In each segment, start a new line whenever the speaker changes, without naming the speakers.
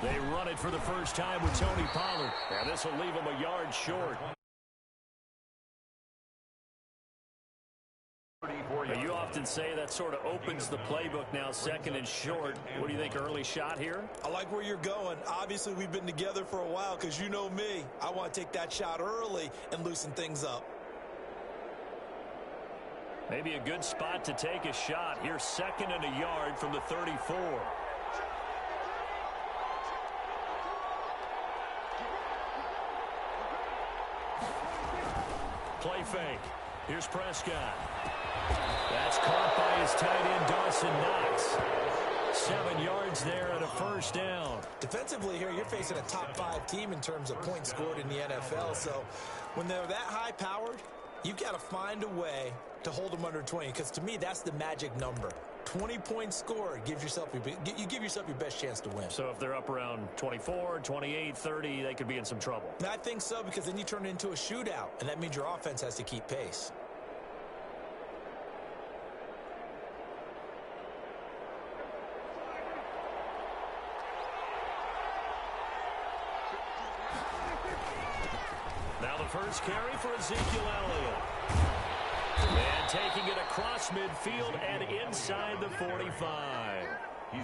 They run it for the first time with Tony Pollard. And this will leave him a yard short. You often say that sort of opens the playbook now, second and short. What do you think, early shot here?
I like where you're going. Obviously, we've been together for a while because you know me. I want to take that shot early and loosen things up.
Maybe a good spot to take a shot. Here's second and a yard from the 34. Play fake. Here's Prescott. That's caught by his tight end, Dawson Knox. 7 yards there and a first down.
Defensively here, you're facing a top 5 team in terms of points scored in the NFL. So when they're that high-powered, you've got to find a way to hold them under 20. Because to me, that's the magic number. 20 points scored gives yourself you give yourself your best chance to win.
So if they're up around 24, 28, 30, they could be in some trouble.
And I think so, because then you turn it into a shootout, and that means your offense has to keep pace.
Now the first carry for Ezekiel Elliott. And taking it across midfield and inside the 45.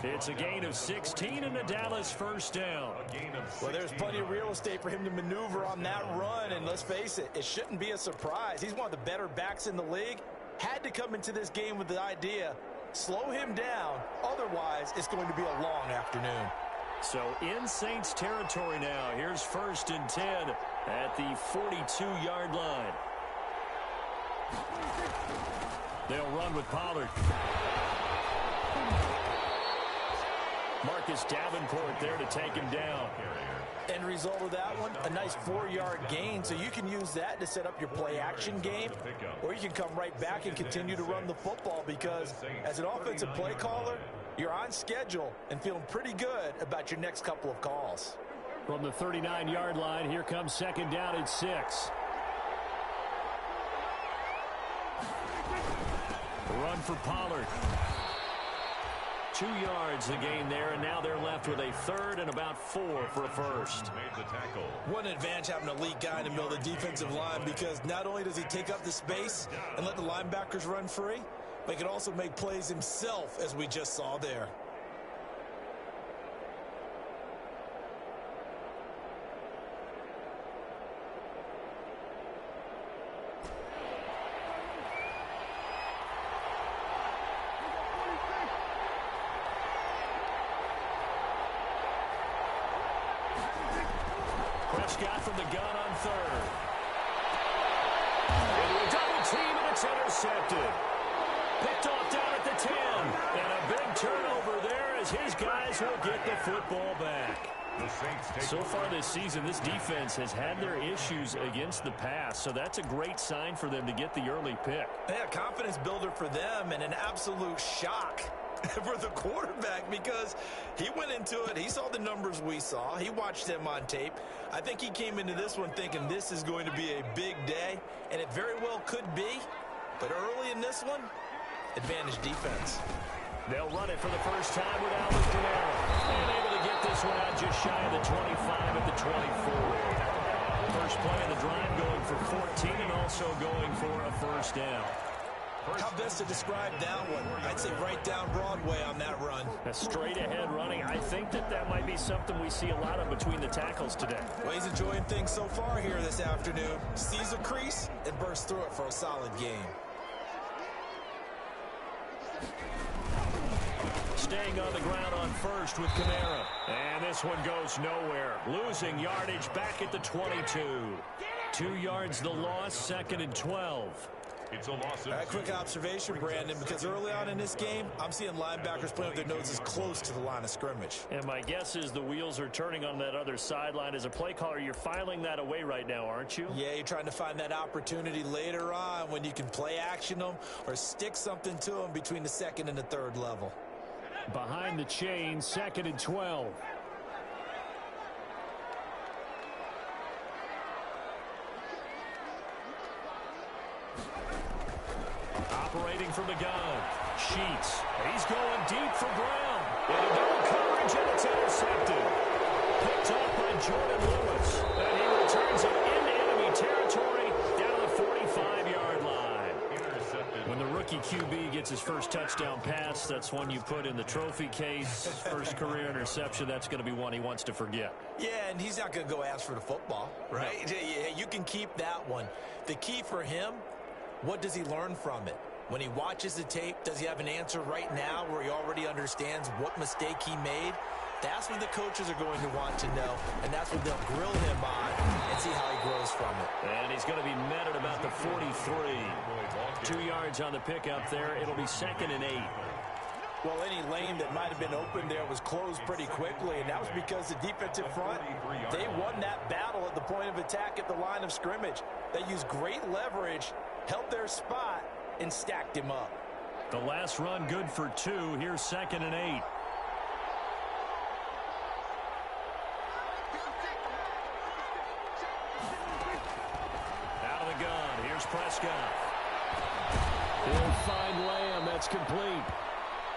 It's a gain of 16 and a Dallas first down.
Well, there's plenty of real estate for him to maneuver on that run, and let's face it, it shouldn't be a surprise. He's one of the better backs in the league. Had to come into this game with the idea, slow him down, otherwise it's going to be a long afternoon.
So in Saints territory now. Here's first and 10 at the 42-yard line. They'll run with Pollard. Marcus Davenport there to take him down.
End result of that one, a nice 4-yard gain, so you can use that to set up your play-action game, or you can come right back and continue to run the football, because as an offensive play caller, you're on schedule and feeling pretty good about your next couple of calls.
From the 39-yard line, here comes second down at 6. Run for Pollard. 2 yards the gain there, and now they're left with a third and about 4 for a first.
What an advantage having an elite guy in the middle of the defensive line, because not only does he take up the space and let the linebackers run free, but he can also make plays himself, as we just saw there.
Prescott from the gun on third. Into a double team, and it's intercepted. Picked off down at the 10. And a big turnover there as his guys will get the football back. So far this season, this defense has had their issues against the pass, so that's a great sign for them to get the early pick.
Yeah, confidence builder for them, and an absolute shock for the quarterback, because he went into it, he saw the numbers we saw, he watched them on tape. I think he came into this one thinking this is going to be a big day, and it very well could be, but early in this one, advantage defense.
They'll run it for the first time with Alvin Kamara, and able to get this one out just shy of the 25 at the 24. First play of the drive going for 14 and also going for a first down.
How best to describe that one? I'd say right down Broadway on that run.
A straight ahead running. I think that might be something we see a lot of between the tackles today.
Well, he's enjoying things so far here this afternoon. Sees a crease and bursts through it for a solid game.
Staying on the ground on first with Kamara. And this one goes nowhere. Losing yardage back at the 22. 2 yards the loss, second and 12.
It's a loss of quick observation, Brandon, because early on in this game, I'm seeing linebackers playing with their noses close to the line of scrimmage.
And my guess is the wheels are turning on that other sideline. As a play caller, you're filing that away right now, aren't you?
Yeah, you're trying to find that opportunity later on when you can play action them or stick something to them between the second and the third level.
Behind the chain, second and 12. Operating from the gun. Sheets. He's going deep for Brown. Into double coverage, and it's intercepted. picked off by Jordan Lewis. And he returns it into enemy territory down to the 45-yard line. When the rookie QB gets his first touchdown pass, that's one you put in the trophy case. First career interception, that's going to be one he wants to forget.
Yeah, and he's not going to go ask for the football, right? Yeah, you can keep that one. The key for him, what does he learn from it? When he watches the tape, does he have an answer right now where he already understands what mistake he made? That's what the coaches are going to want to know, and that's what they'll grill him on and see how he grows from it.
And he's going to be met at about the 43. 2 yards on the pickup there. It'll be 2nd and 8.
Well, any lane that might have been open there was closed pretty quickly, and that was because the defensive front, they won that battle at the point of attack at the line of scrimmage. They used great leverage, held their spot, and stacked him up.
The last run good for 2. Here's 2nd and 8. Out of the gun. Here's Prescott. He'll find Lamb. That's complete.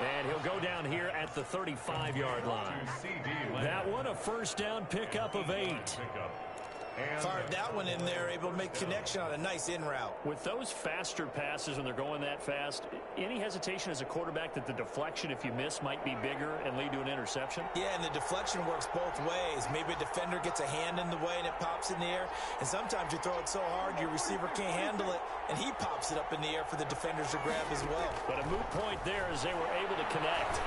And he'll go down here at the 35-yard line. That one, a first down pickup of 8.
Fired that one in there, able to make connection on a nice in route.
With those faster passes when they're going that fast, any hesitation as a quarterback that the deflection, if you miss, might be bigger and lead to an interception?
Yeah, and the deflection works both ways. Maybe a defender gets a hand in the way and it pops in the air. And sometimes you throw it so hard your receiver can't handle it, and he pops it up in the air for the defenders to grab as well.
But a moot point there as they were able to connect.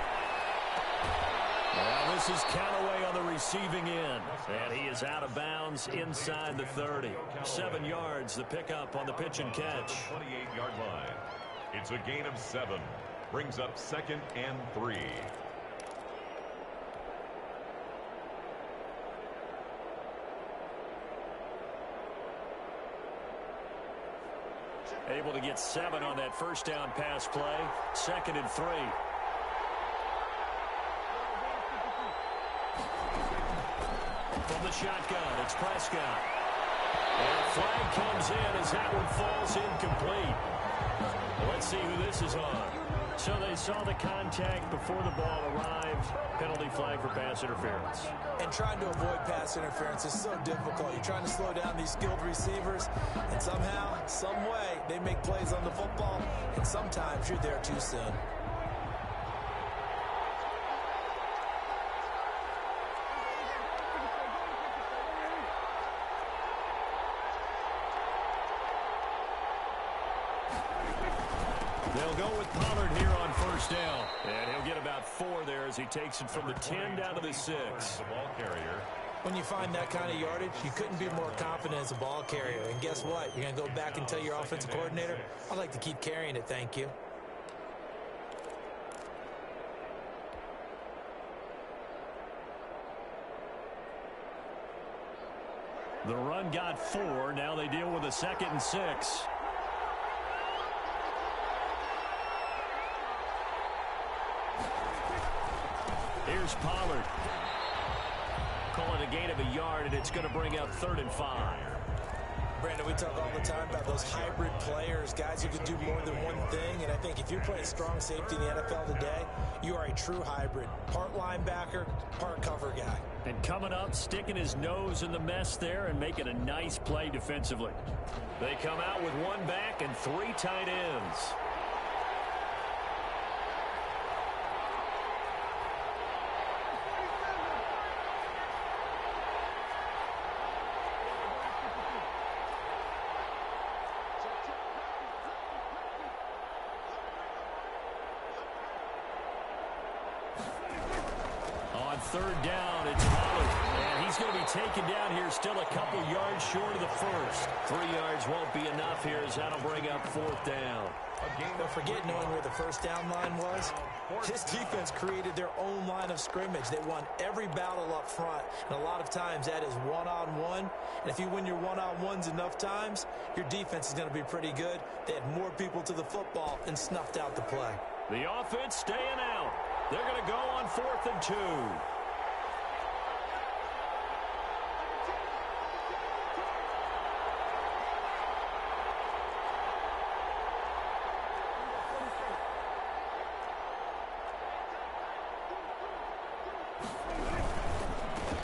Well, this is Callaway on the receiving end. And he is out of bounds inside the 30. 7 yards, the pickup on the pitch and catch.
28-yard line. It's a gain of 7. Brings up 2nd and 3.
Able to get 7 on that first down pass play. 2nd and 3. From the shotgun, it's Prescott. And a flag comes in as that one falls incomplete. Let's see who this is on. So they saw the contact before the ball arrived. Penalty flag for pass interference.
And trying to avoid pass interference is so difficult. You're trying to slow down these skilled receivers, and somehow, some way, they make plays on the football, and sometimes you're there too soon.
They'll go with Pollard here on first down. And he'll get about 4 there as he takes it from the 10 down to the 6.
The ball carrier.
When you find that kind of yardage, you couldn't be more confident as a ball carrier. And guess what? You're going to go back and tell your offensive coordinator, I'd like to keep carrying it, thank you.
The run got 4. Now they deal with a 2nd and 6. Here's Pollard. Call it a gain of a yard, and it's going to bring up 3rd and 5.
Brandon, we talk all the time about those hybrid players, guys who can do more than one thing. And I think if you're playing strong safety in the NFL today, you are a true hybrid. Part linebacker, part cover guy.
And coming up, sticking his nose in the mess there and making a nice play defensively. They come out with 1 back and 3 tight ends. On 3rd down, it's Pollard. And he's going to be taken down here still a couple yards short of the first. 3 yards won't be enough here as that'll bring up 4th down.
Don't forget knowing where the first down line was. This defense created their own line of scrimmage. They won every battle up front. And a lot of times that is one-on-one. And if you win your one-on-ones enough times, your defense is going to be pretty good. They had more people to the football and snuffed out the play.
The offense staying out. They're going to go on 4th and 2.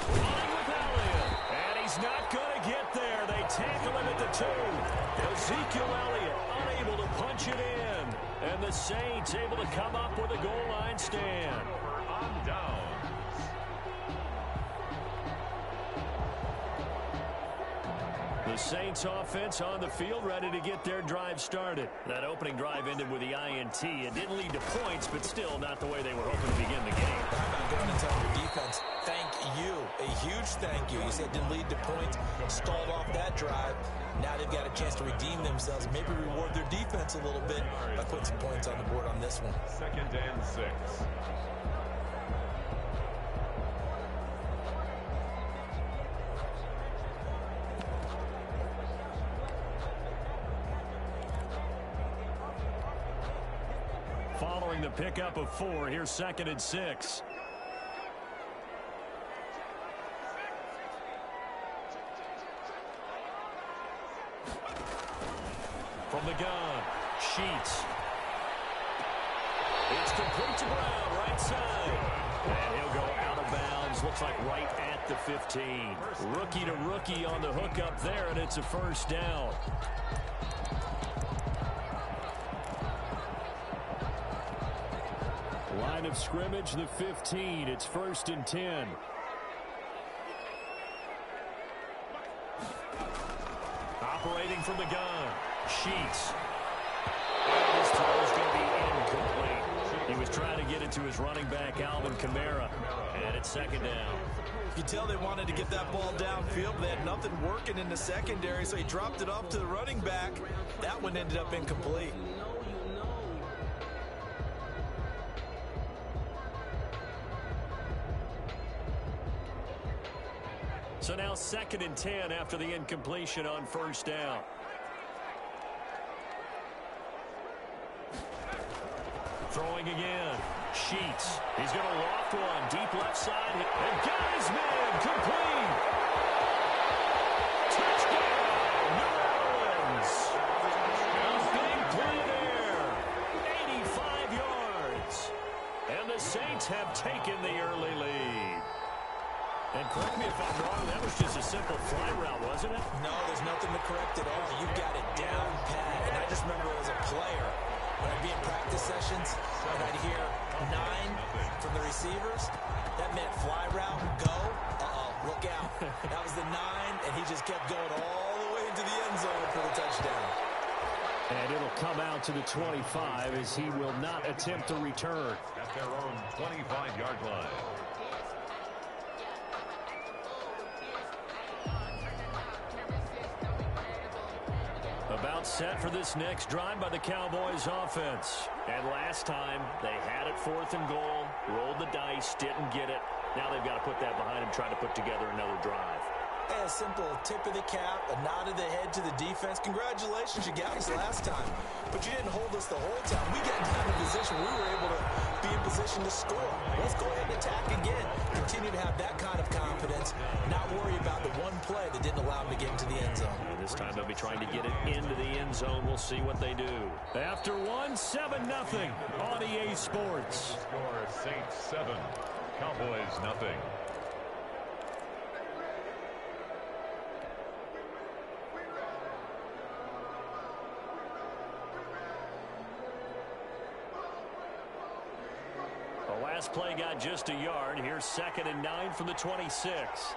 Running 2. Ezekiel Elliott unable to punch it in. And the Saints able to come up with a goal line stand.
On downs.
The Saints offense on the field ready to get their drive started. That opening drive ended with the INT. It didn't lead to points, but still not the way they were hoping to begin the game.
How about going and telling your defense, thank you, a huge thank you. You said it didn't lead to points, stalled off that drive. Now they've got a chance to redeem themselves, maybe reward their defense a little bit by putting some points on the board on this one.
2nd and 6.
Following the pickup of 4, here's 2nd and 6. From the gun, Sheets. It's complete to Brown, right side. And he'll go out of bounds, looks like right at the 15. Rookie to rookie on the hook up there, and it's a first down. Line of scrimmage, the 15. It's 1st and 10. Operating from the gun, Sheets. And his throw is going to be incomplete. He was trying to get it to his running back, Alvin Kamara. And it's 2nd down.
You tell they wanted to get that ball downfield, but they had nothing working in the secondary, so he dropped it off to the running back. That one ended up incomplete.
So now 2nd and 10 after the incompletion on 1st down. Throwing again. Sheets. He's going to loft one. Deep left side. And got his man. Complete. Touchdown, New Orleans. A big play there. 85 yards. And the Saints have taken the early lead. And correct me if I'm wrong, that was just a simple fly route, wasn't it?
No, there's nothing to correct at all. You got it down pat. And I just remember as a player, when I'd be in practice sessions, and I'd hear 9 from the receivers, that meant fly route, go, look out. That was the 9, and he just kept going all the way into the end zone for the touchdown.
And it'll come out to the 25 as he will not attempt to return.
At their own 25-yard line.
About set for this next drive by the Cowboys offense. And last time, they had it 4th and goal, rolled the dice, didn't get it. Now they've got to put that behind them, try to put together another drive.
A simple tip of the cap, a nod of the head to the defense. Congratulations, you got us last time. But you didn't hold us the whole time. We got down in position. We were able to be in position to score. Let's go ahead and attack again. Continue to have that kind of confidence. Not worry about the one play that didn't allow them to get into the end zone.
And this time they'll be trying to get it into the end zone. We'll see what they do. After 1, 7-0 on EA Sports.
Score Saints 7, Cowboys 0.
The last play got just a yard. Here's 2nd and 9 from the 26.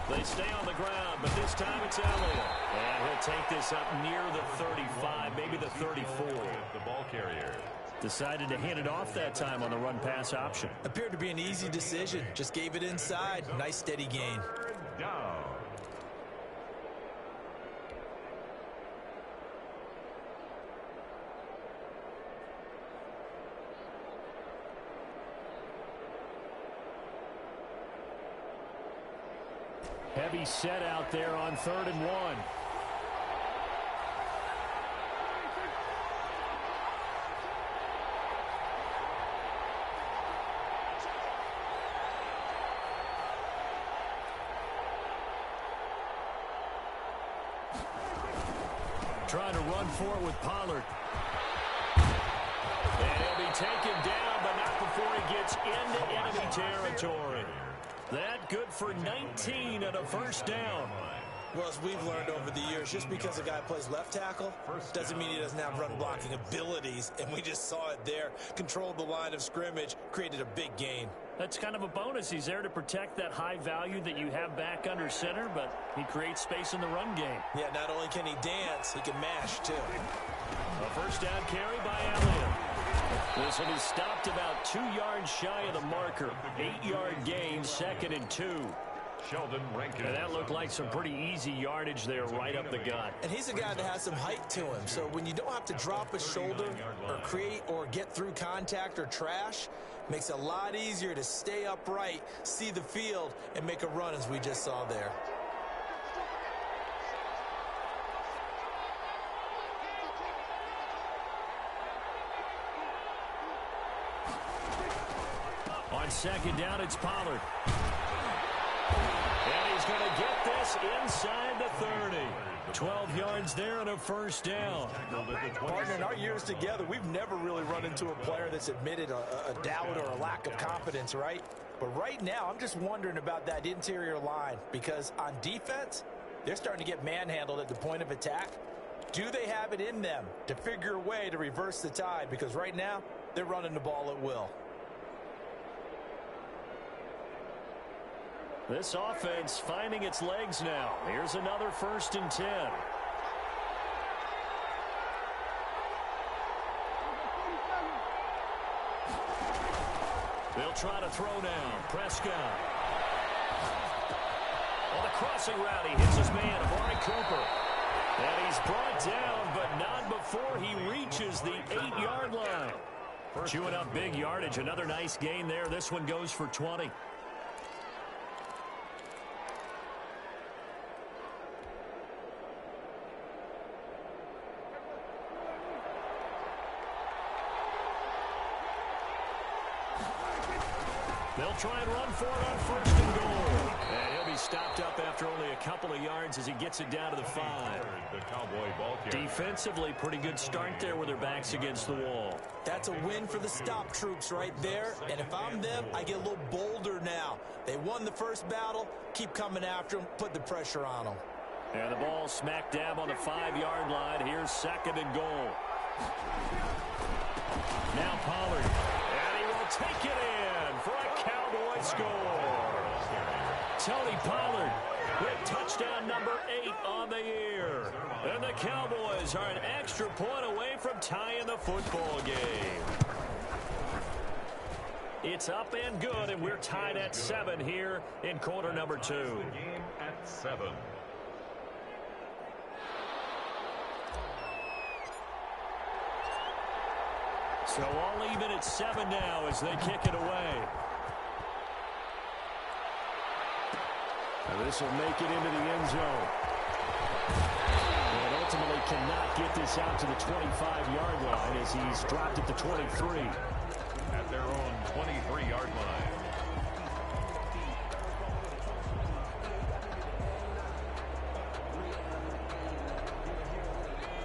They stay on the ground, but this time it's Elliott. And he'll take this up near the 35, maybe the 34.
The ball carrier.
Decided to hand it off that time on the run-pass option.
Appeared to be an easy decision. Just gave it inside. Nice steady gain.
Down.
Heavy set out there on 3rd and 1. Trying to run for it with Pollard. And he'll be taken down, but not before he gets into enemy territory. That good for 19 and a first down.
Well, as we've learned over the years, just because a guy plays left tackle doesn't mean he doesn't have run blocking abilities, and we just saw it there. Controlled the line of scrimmage, created a big gain.
That's kind of a bonus. He's there to protect that high value that you have back under center, but he creates space in the run game.
Yeah, not only can he dance, he can mash, too.
A first down carry by Elliott. This one is stopped about 2 yards shy of the marker. 8-yard gain, 2nd and 2.
Sheldon Rankin.
And that looked like some pretty easy yardage there right up the gut.
And he's a guy that has some height to him. So when you don't have to drop a shoulder or create or get through contact or trash, makes it a lot easier to stay upright, see the field, and make a run as we just saw there.
On second down, it's Pollard. And he's going to get this inside the 30. 12 yards there and a first down.
Partner, in our years together, we've never really run into a player that's admitted a doubt or a lack of confidence, right? But right now, I'm just wondering about that interior line because on defense, they're starting to get manhandled at the point of attack. Do they have it in them to figure a way to reverse the tide? Because right now, they're running the ball at will.
This offense finding its legs now. Here's another 1st and 10. They'll try to throw now. Prescott. On the crossing route, he hits his man, Amari Cooper. And he's brought down, but not before he reaches the 8-yard line. Chewing up big yardage. Another nice gain there. This one goes for 20. They'll try and run for it on 1st and goal. And he'll be stopped up after only a couple of yards as he gets it down to the 5. Defensively, pretty good start there with their backs against the wall.
That's a win for the stop troops right there. And if I'm them, I get a little bolder now. They won the first battle. Keep coming after them. Put the pressure on them.
And the ball smack dab on the 5-yard line. Here's 2nd and goal. Now Pollard. And he will take it in for a Cowboy score. Tony Pollard with touchdown number 8 on the year. And the Cowboys are an extra point away from tying the football game. It's up and good, and we're tied at 7 here in quarter number 2.
Game at 7.
So all even at 7 now as they kick it away. And this will make it into the end zone. And ultimately cannot get this out to the 25-yard line as he's dropped at the 23.
At their own 23-yard line.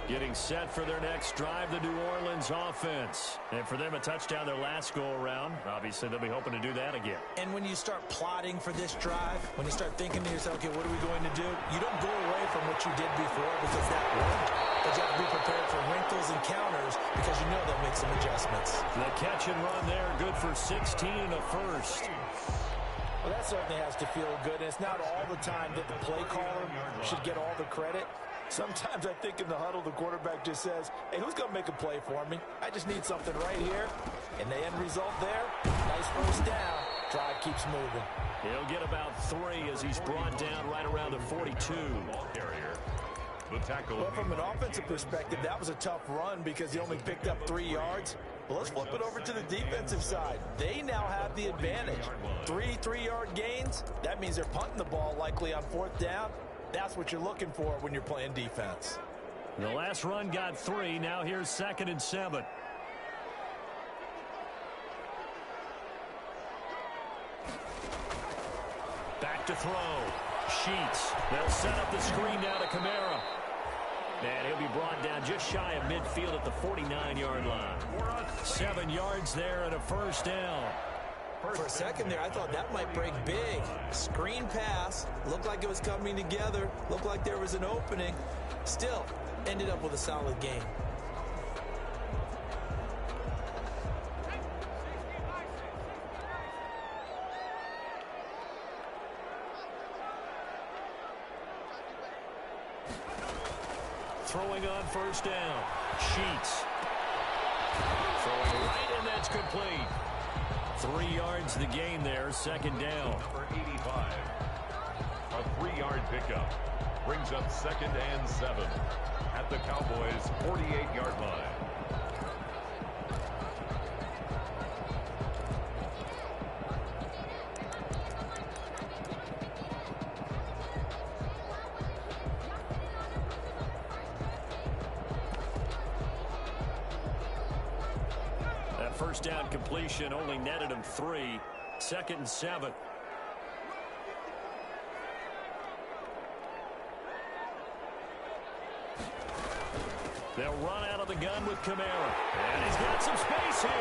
Getting set for their next drive, the New Orleans offense. And for them, a touchdown their last go-around. Obviously, they'll be hoping to do that again.
And when you start plotting for this drive, when you start thinking to yourself, okay, what are we going to do? You don't go away from what you did before because that worked. But you have to be prepared for wrinkles and counters because you know they'll make some adjustments.
The catch and run there, good for 16 and a first.
Well, that certainly has to feel good. And it's not all the time that the play caller should get all the credit. Sometimes I think in the huddle, the quarterback just says, hey, who's going to make a play for me? I just need something right here. And the end result there, nice first down. Drive keeps moving.
He'll get about 3 as he's brought down right around the 42.
Ball carrier. The tackle.
Well, from an offensive perspective, that was a tough run because he only picked up 3 yards. Well, let's flip it over to the defensive side. They now have the advantage. 3 3-yard gains. That means they're punting the ball likely on 4th down. That's what you're looking for when you're playing defense.
The last run got 3. Now here's 2nd and 7. Back to throw. Sheets. They'll set up the screen now to Kamara. And he'll be brought down just shy of midfield at the 49-yard line. 7 yards there and a first down.
For a second there, I thought that might break big. Screen pass. Looked like it was coming together. Looked like there was an opening. Still, ended up with a solid game.
Throwing on first down. Sheets. Throwing right, and that's complete. 3 yards the gain there, second down.
Number 85. A 3-yard pickup. Brings up 2nd and 7 at the Cowboys' 48-yard line.
First down completion only netted him 3. 2nd and 7. They'll run out of the gun with Kamara. And he's got some space here.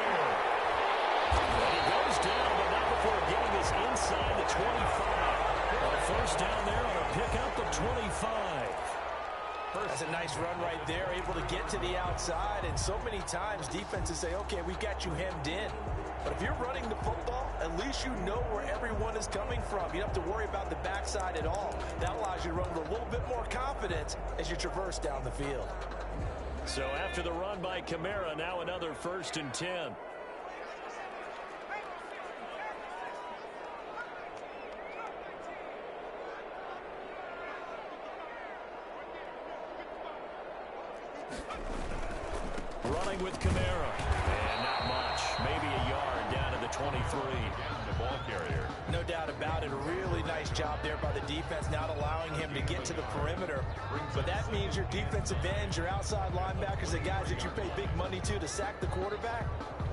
And he goes down, but not before getting this inside the 25. A first down there on a pickup of 25.
That's a nice run right there, able to get to the outside, and so many times defenses say, okay, we've got you hemmed in. But if you're running the football, at least you know where everyone is coming from. You don't have to worry about the backside at all. That allows you to run with a little bit more confidence as you traverse down the field.
So after the run by Kamara, now another 1st and 10. Running with Kamara. And not much. Maybe a yard down to the 23.
The ball carrier.
No doubt about it. A really nice job there by the defense, not allowing him to get to the perimeter. But that means your defensive ends, your outside linebackers, the guys that you pay big money to sack the quarterback,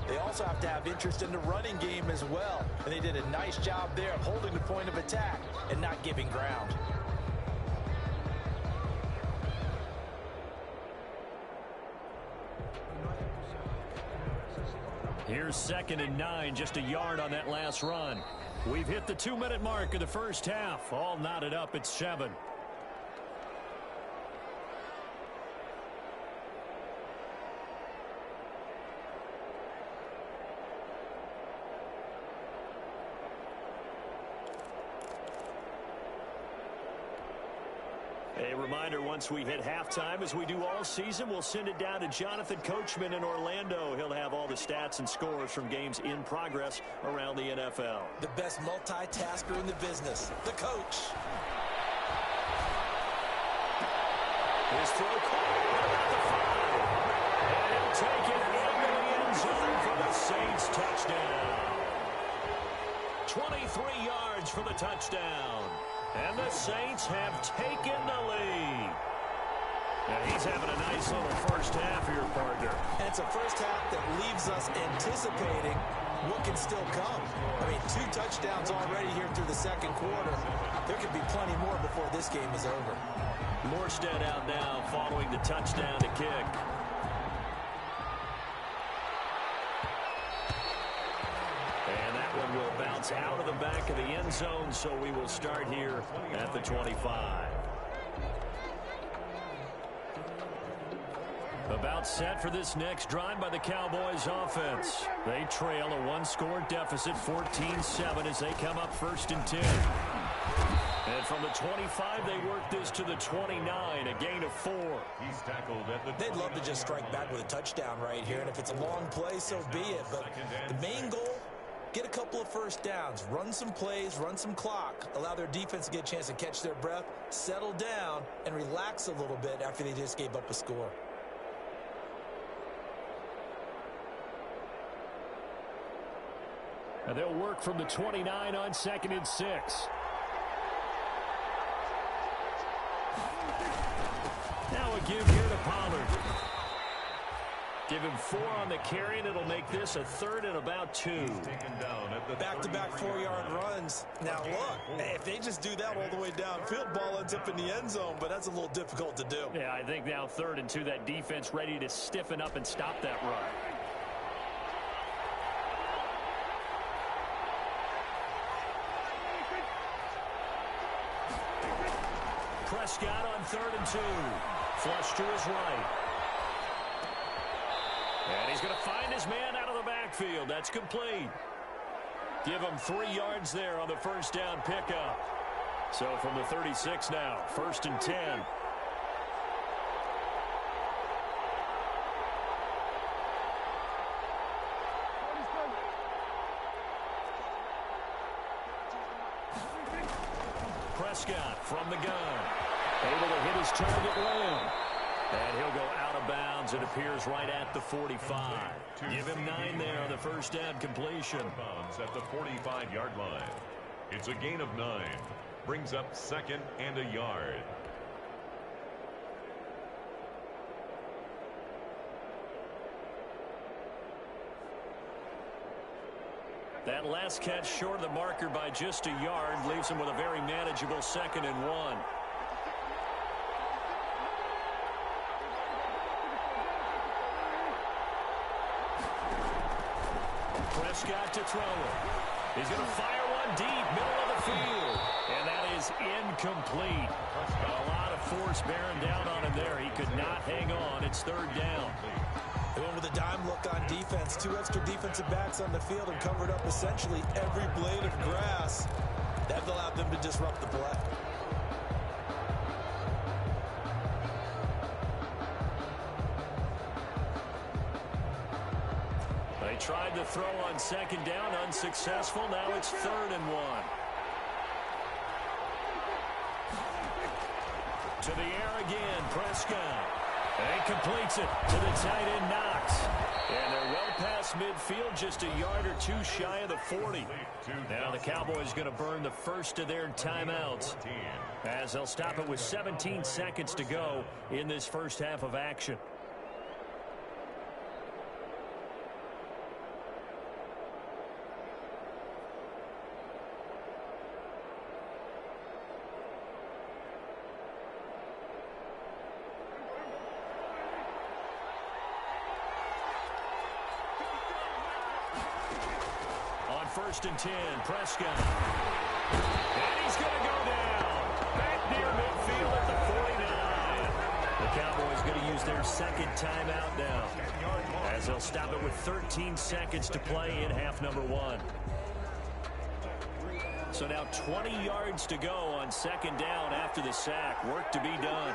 they also have to have interest in the running game as well. And they did a nice job there of holding the point of attack and not giving ground.
Here's 2nd and 9, just a yard on that last run. We've hit the 2-minute mark of the first half. All knotted up at 7. A reminder, once we hit halftime, as we do all season, we'll send it down to Jonathan Coachman in Orlando. He'll have all the stats and scores from games in progress around the NFL.
The best multitasker in the business, the coach.
His throw caught at the 5. And he'll take it into the end zone for the Saints touchdown. 23 yards for the touchdown. And the Saints have taken the lead. Now he's having a nice little first half here, partner.
And it's a first half that leaves us anticipating what can still come. I mean, 2 touchdowns already here through the second quarter. There could be plenty more before this game is over.
Morstead out now following the touchdown to kick. And that one will bounce out of the back of the end zone, so we will start here at the 25. About set for this next drive by the Cowboys offense. They trail a 1-score deficit, 14-7, as they come up 1st and 10. And from the 25, they work this to the 29, a gain of 4.
He's tackled at the
They'd love to just strike back with a touchdown right here, and if it's a long play, so be it. But the main goal, get a couple of first downs, run some plays, run some clock, allow their defense to get a chance to catch their breath, settle down, and relax a little bit after they just gave up a score.
And they'll work from the 29 on 2nd and 6. Now a give here to Pollard. Give him 4 on the carry, and it'll make this a 3rd and about 2.
Back-to-back 4-yard runs. Now look, if they just do that all the way downfield, ball ends up in the end zone, but that's a little difficult to do.
Yeah, I think now 3rd and 2, that defense ready to stiffen up and stop that run. Prescott on 3rd and 2. Flush to his right. And he's going to find his man out of the backfield. That's complete. Give him 3 yards there on the first down pickup. So from the 36 now, 1st and 10. Prescott from the gun. Able to hit his target Lamb. And he'll go out of bounds. It appears right at the 45. Give him 9 there on the first down completion.
Bounds at the 45-yard line. It's a gain of 9. Brings up 2nd and a yard.
That last catch short of the marker by just a yard leaves him with a very manageable 2nd and 1. Prescott to throw it. He's going to fire one deep, middle of the field. And that is incomplete. A lot of force bearing down on him there. He could not hang on. It's 3rd down.
They went with a dime look on defense. 2 extra defensive backs on the field and covered up essentially every blade of grass. That allowed them to disrupt the play.
They tried to throw on 2nd down, unsuccessful. Now it's 3rd and 1. To the air again, Prescott. And completes it to the tight end, Knox. And they're well past midfield, just a yard or 2 shy of the 40. Now the Cowboys going to burn the first of their timeouts, as they'll stop it with 17 seconds to go in this first half of action. On 1st and 10, Prescott. And he's going to go down. Back near midfield at the 49. The Cowboys going to use their 2nd timeout now, as they'll stop it with 13 seconds to play in half number 1. So now 20 yards to go on 2nd down after the sack. Work to be done.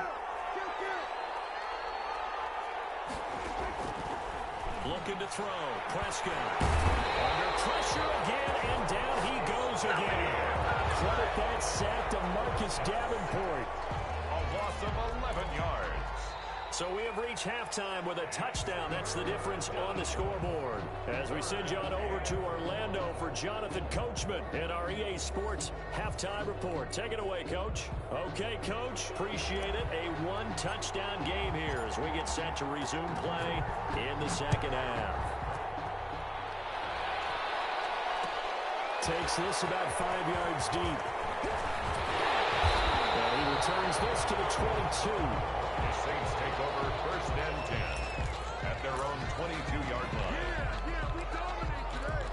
Looking to throw. Prescott. Under pressure again, and down he goes again. Credit that sack to Marcus Davenport.
A loss of 11 yards.
So we have reached halftime with a touchdown. That's the difference on the scoreboard. As we send you on over to Orlando for Jonathan Coachman in our EA Sports Halftime Report. Take it away, Coach. Okay, Coach. Appreciate it. A 1-touchdown game here as we get set to resume play in the 2nd half. Takes this about 5 yards deep. And he returns this to the 22.
The Saints take over 1st and 10 at their own 22-yard line.
Yeah, we dominate today.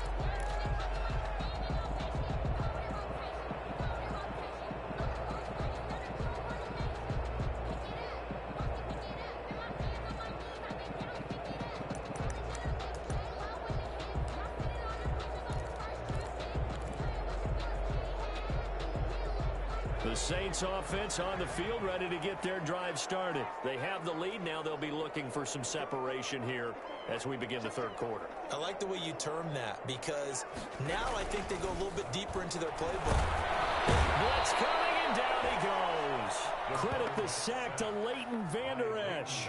The Saints offense on the field, ready to get their drive started. They have the lead. Now they'll be looking for some separation here as we begin the 3rd quarter.
I like the way you term that, because now I think they go a little bit deeper into their playbook.
Blitz coming, and down he goes. Credit the sack to Leighton Vander Esch.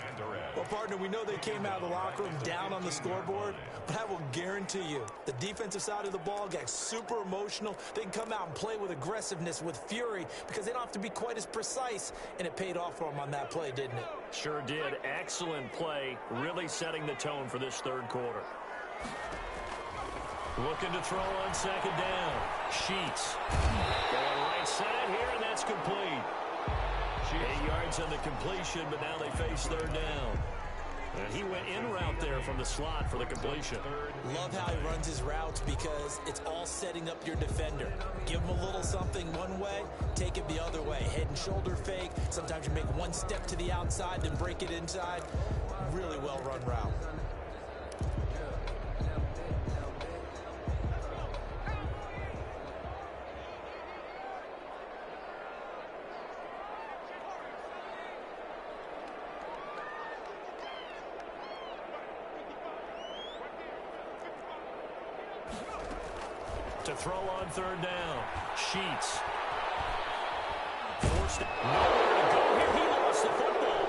Well, partner, we know they came out of the locker room down on the scoreboard, but I will guarantee you the defensive side of the ball got super emotional. They can come out and play with aggressiveness, with fury, because they don't have to be quite as precise, and it paid off for them on that play, didn't it?
Sure did. Excellent play, really setting the tone for this 3rd quarter. Looking to throw on 2nd down. Sheets. Going right side here, and that's complete. 8 yards on the completion, but now they face 3rd down. And he went in route there from the slot for the completion.
Love how he runs his routes because it's all setting up your defender. Give him a little something one way, take it the other way. Head and shoulder fake. Sometimes you make one step to the outside, then break it inside. Really well run route.
To throw on third down. Sheets. Forced. Nowhere to go here. He lost the football.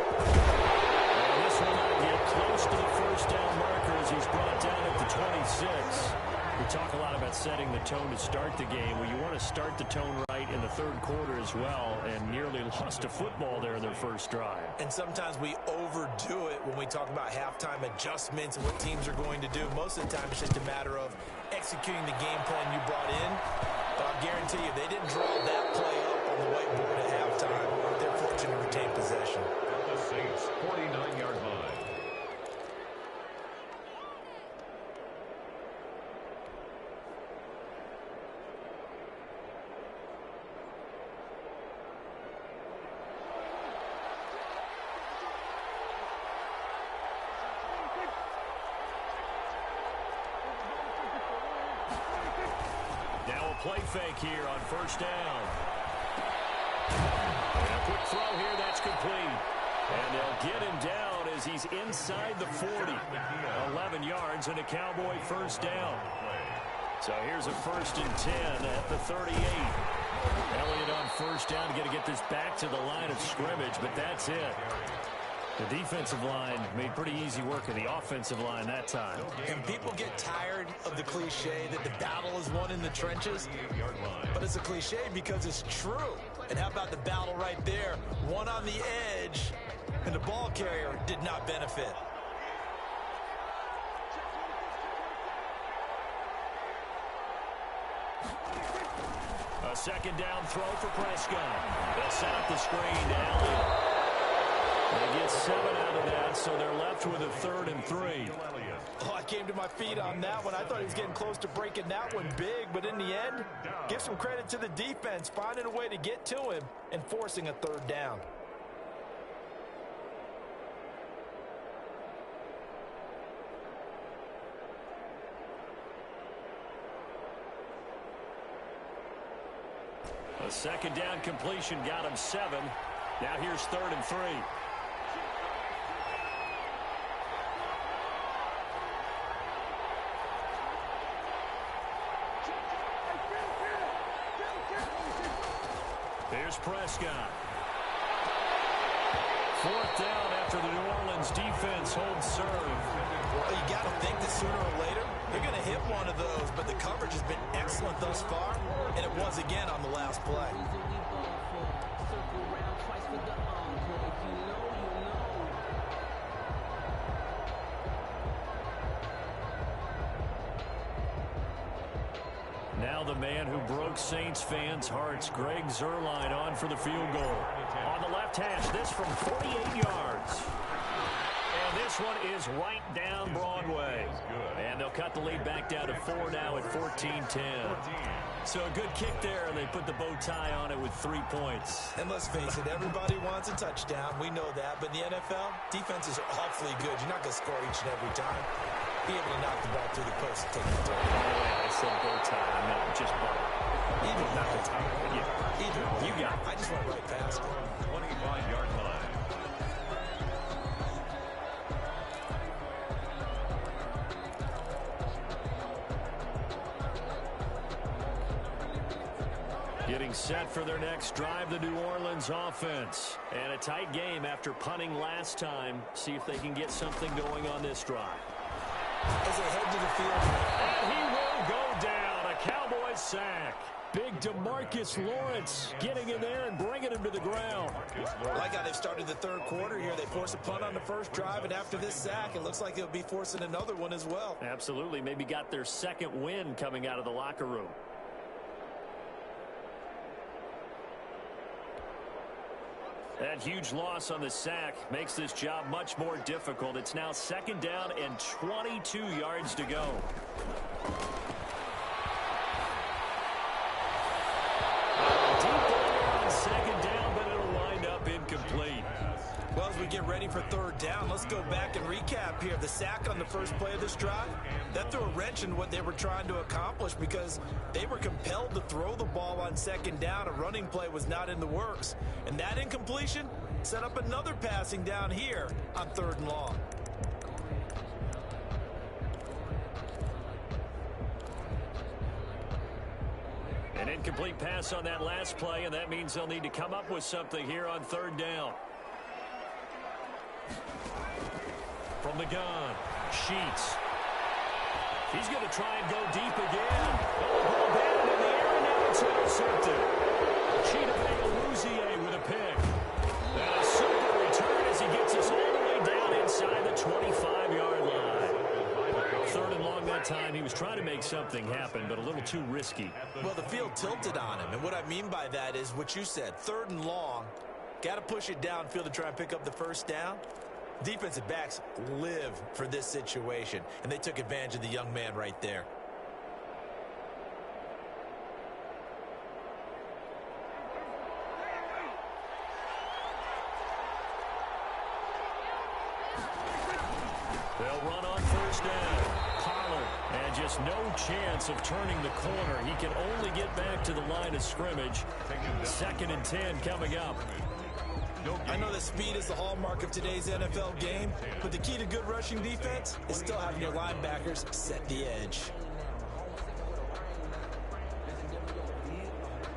And this will not get close to the first down marker as he's brought down at the 26. We talk a lot about setting the tone to start the game. Well, you want to start the tone right in the third quarter as well, and nearly lost a football there in their first drive.
And sometimes we overdo it when we talk about halftime adjustments and what teams are going to do. Most of the time, it's just a matter of executing the game plan you brought in. But I'll guarantee you, they didn't draw that play up on the whiteboard at halftime. They're fortunate to retain possession.
The Saints, 49-yard line.
Now a play fake here on first down. And a quick throw here, that's complete. And they'll get him down as he's inside the 40. 11 yards and a Cowboy first down. So here's a 1st and 10 at the 38. Elliott on first down, going to get this back to the line of scrimmage, but that's it. The defensive line made pretty easy work of the offensive line that time.
And people get tired of the cliche that the battle is won in the trenches. But it's a cliche because it's true. And how about the battle right there? One on the edge, and the ball carrier did not benefit.
A second down throw for Prescott. They'll set up the screen to Elliott. They get 7 out of that, so they're left with a 3rd and 3.
Oh, I came to my feet on that one. I thought he was getting close to breaking that one big, but in the end, give some credit to the defense, finding a way to get to him and forcing a 3rd down.
A second down completion got him 7. Now here's 3rd and 3. Here's Prescott. 4th down after the New Orleans defense holds serve.
Well, you got to think that sooner or later they're going to hit one of those, but the coverage has been excellent thus far, and it was again on the last play.
Now the man who broke Saints fans' hearts, Greg Zuerlein, on for the field goal. On the left hash, this from 48 yards. And this one is right down Broadway. And they'll cut the lead back down to 4 now at 14-10. So a good kick there, and they put the bow tie on it with 3 points.
And let's face it, everybody wants a touchdown. We know that. But in the NFL, defenses are awfully good. You're not going to score each and every time. Be able to knock the ball through the post and take the touchdown.
By the way, I said bow tie. I meant just bow.
Either
Not the tie. Yeah.
Either.
You got it.
I just went right past it.
25-yard line.
Getting set for their next drive, the New Orleans offense. And a tight game after punting last time. See if they can get something going on this drive.
As they head to the field.
And he will go down. A Cowboy sack. Big DeMarcus Lawrence getting in there and bringing him to the ground.
I like how they've started the third quarter here. They force a punt on the first drive, and after this sack, it looks like they'll be forcing another one as well.
Absolutely. Maybe got their second win coming out of the locker room. That huge loss on the sack makes this job much more difficult. It's now 2nd down and 22 yards to go. Deep ball on 2nd down, but it'll wind up incomplete.
Well, as we get ready for 3rd down, let's go back and recap here. The sack on the first play of this drive, that threw a wrench in what they were trying to accomplish because they were compelled to throw the ball on 2nd down. A running play was not in the works. And that incompletion set up another passing down here on 3rd and long.
An incomplete pass on that last play, and that means they'll need to come up with something here on 3rd down. From the gun, Sheets. He's going to try and go deep again. Oh, ball batted in the air, and now it's intercepted. Cheetah with a pick. And a super return as he gets us all the way down inside the 25-yard line. 3rd and long that time. He was trying to make something happen, but a little too risky.
Well, the field tilted on him, and what I mean by that is what you said. 3rd and long, got to push it downfield to try and pick up the 1st down. Defensive backs live for this situation, and they took advantage of the young man right there.
They'll run on 1st down. Pollard, and just no chance of turning the corner. He can only get back to the line of scrimmage. 2nd and 10 coming up.
I know that speed is the hallmark of today's NFL game, but the key to good rushing defense is still having your linebackers set the edge.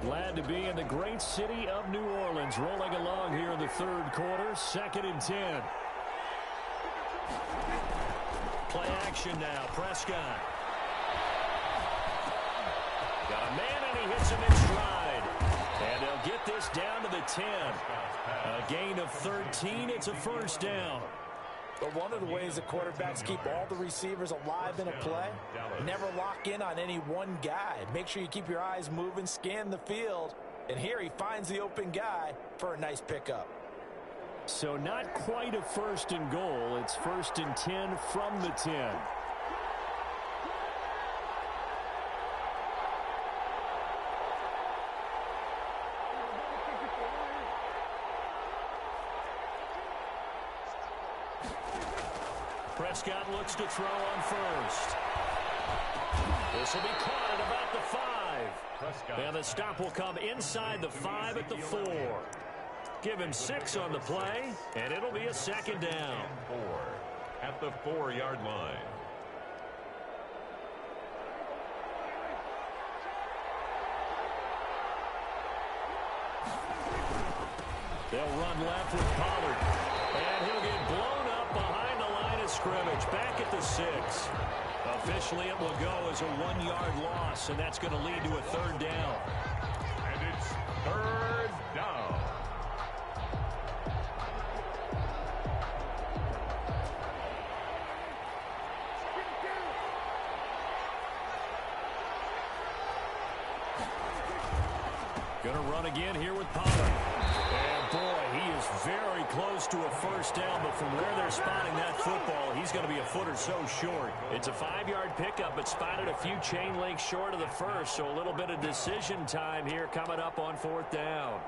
Glad to be in the great city of New Orleans, rolling along here in the 3rd quarter. 2nd and 10. Play action now. Prescott. Got a man, and he hits him in stride. And they'll get this down to the 10. A gain of 13. It's a 1st down.
But one of the ways the quarterbacks keep all the receivers alive in a play, never lock in on any one guy. Make sure you keep your eyes moving, scan the field. And here he finds the open guy for a nice pickup.
So not quite a 1st and goal. It's 1st and 10 from the 10. Prescott looks to throw on 1st. This will be caught at about the 5. And the stop will come inside the 5 at the 4. Give him 6 on the play, and it'll be a 2nd down.
4 at the 4-yard line.
They'll run left with Pollard, and he'll get blown up behind the line of scrimmage, back at the 6. Officially, it will go as a 1-yard loss, and that's going to lead to a 3rd down.
And it's 3rd down.
Going to run again here with Pollard. And boy, he is very close to a 1st down, but from where they're spotting that football, he's going to be a foot or so short. It's a 5-yard pickup, but spotted a few chain links short of the 1st, so a little bit of decision time here coming up on 4th down.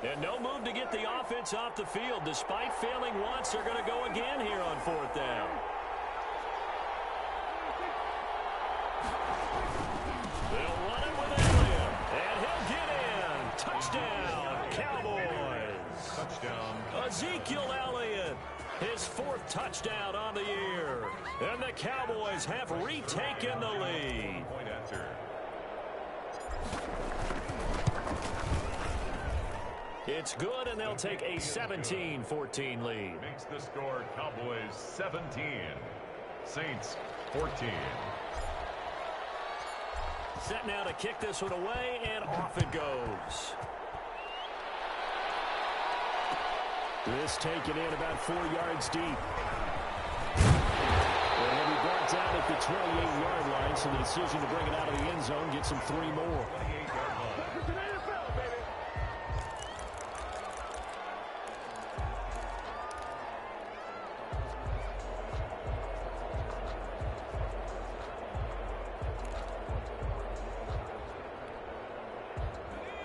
And no move to get the offense off the field. Despite failing once, they're going to go again here on 4th down. They'll run it with Elliott, and he'll get in. Touchdown, Cowboys.
Touchdown.
Ezekiel Elliott, his 4th touchdown on the year. And the Cowboys have retaken the lead.
Point after.
It's good, and they'll take a 17-14 lead.
Makes the score Cowboys 17, Saints 14.
Set now to kick this one away, and off it goes. This taken in about 4 yards deep. And he'll be brought down at the 28-yard line, so the decision to bring it out of the end zone gets him 3 more.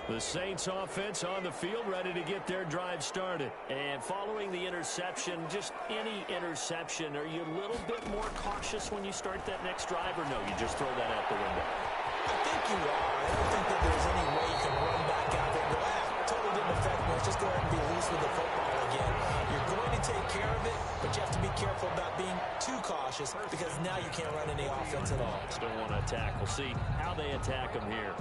The Saints offense on the field, ready to get their drive started.
And following the interception, just any interception, are you a little bit more cautious when you start that next drive, or no, you just throw that out the window?
I think you are. I don't think that there's any way you can run back out there and go, totally didn't affect me. Let's just go ahead and be loose with the football again. You're going to take care of it, but you have to be careful about being too cautious because now you can't run any offense at all.
Still want to attack. We'll see how they attack them here.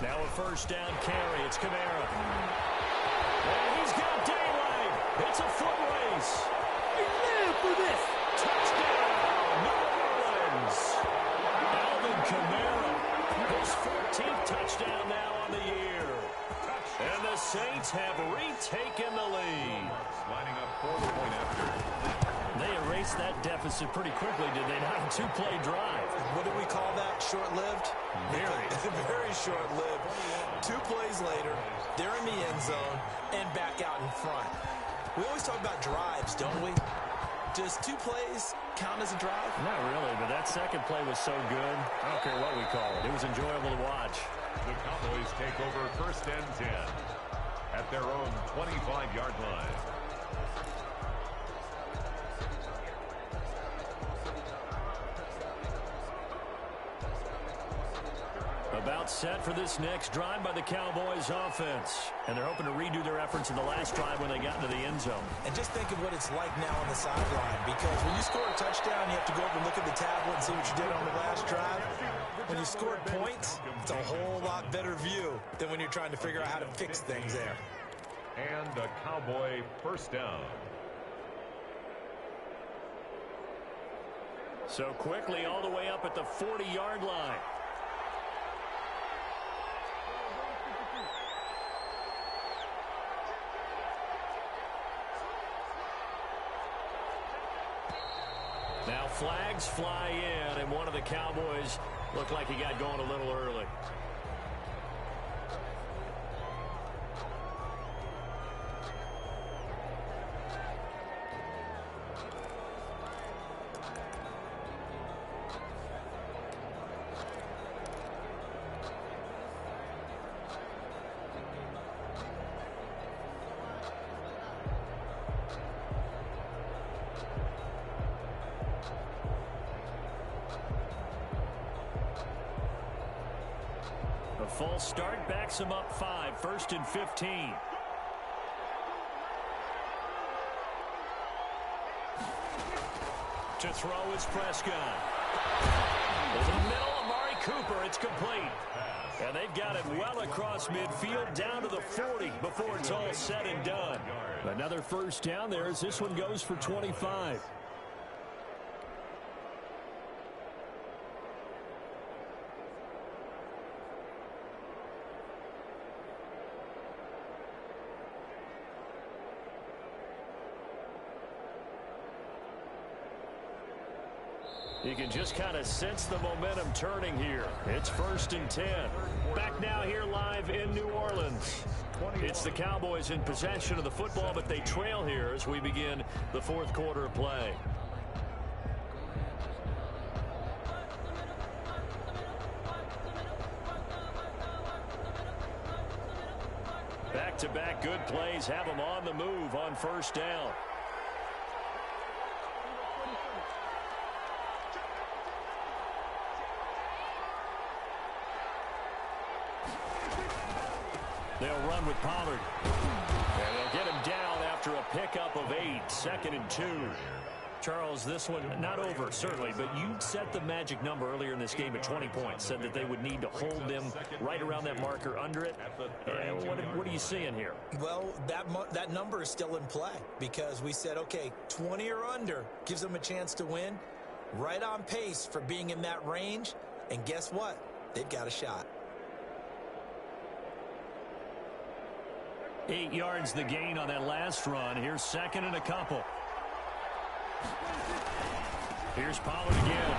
Now a first down carry. It's Kamara. And he's got daylight. It's a foot race. You live for this. Touchdown, New Orleans. Alvin Kamara. His 14th touchdown now on the year. And the Saints have retaken the lead.
Lining up for the point after.
They erased that deficit pretty quickly, did they not? A 2-play drive.
What do we call that? Short-lived?
Very.
Very short-lived. 2 plays later, they're in the end zone and back out in front. We always talk about drives, don't we? Does 2 plays count as a drive?
Not really, but that second play was so good. I don't care what we call it. It was enjoyable to watch.
The Cowboys take over first and 10 at their own 25-yard line.
About set for this next drive by the Cowboys offense. And they're hoping to redo their efforts in the last drive when they got into the end zone.
And just think of what it's like now on the sideline, because when you score a touchdown, you have to go over and look at the tablet and see what you did on the last drive. When you scored points, it's a whole lot better view than when you're trying to figure out how to fix things there.
And a Cowboy first down.
So quickly all the way up at the 40-yard line. Now flags fly in, and one of the Cowboys looked like he got going a little early. A false start backs him up 5, 1st and 15. To throw is Prescott. Over the middle, Amari Cooper. It's complete. And they've got it well across midfield down to the 40 before it's all said and done. Another first down there as this one goes for 25. You can just kind of sense the momentum turning here. It's 1st and 10. Back now here live in New Orleans. It's the Cowboys in possession of the football, but they trail here as we begin the 4th quarter of play. Back-to-back good plays have them on the move on 1st down. They'll run with Pollard. And they'll get him down after a pickup of 8, 2nd and 2. Charles, this one not over, certainly, but you set the magic number earlier in this game at 20 points, said that they would need to hold them right around that marker under it. What are you seeing here?
Well, that number is still in play because we said, okay, 20 or under gives them a chance to win. Right on pace for being in that range. And guess what? They've got a shot.
8 yards the gain on that last run. Here's second and a couple. Here's Pollard again.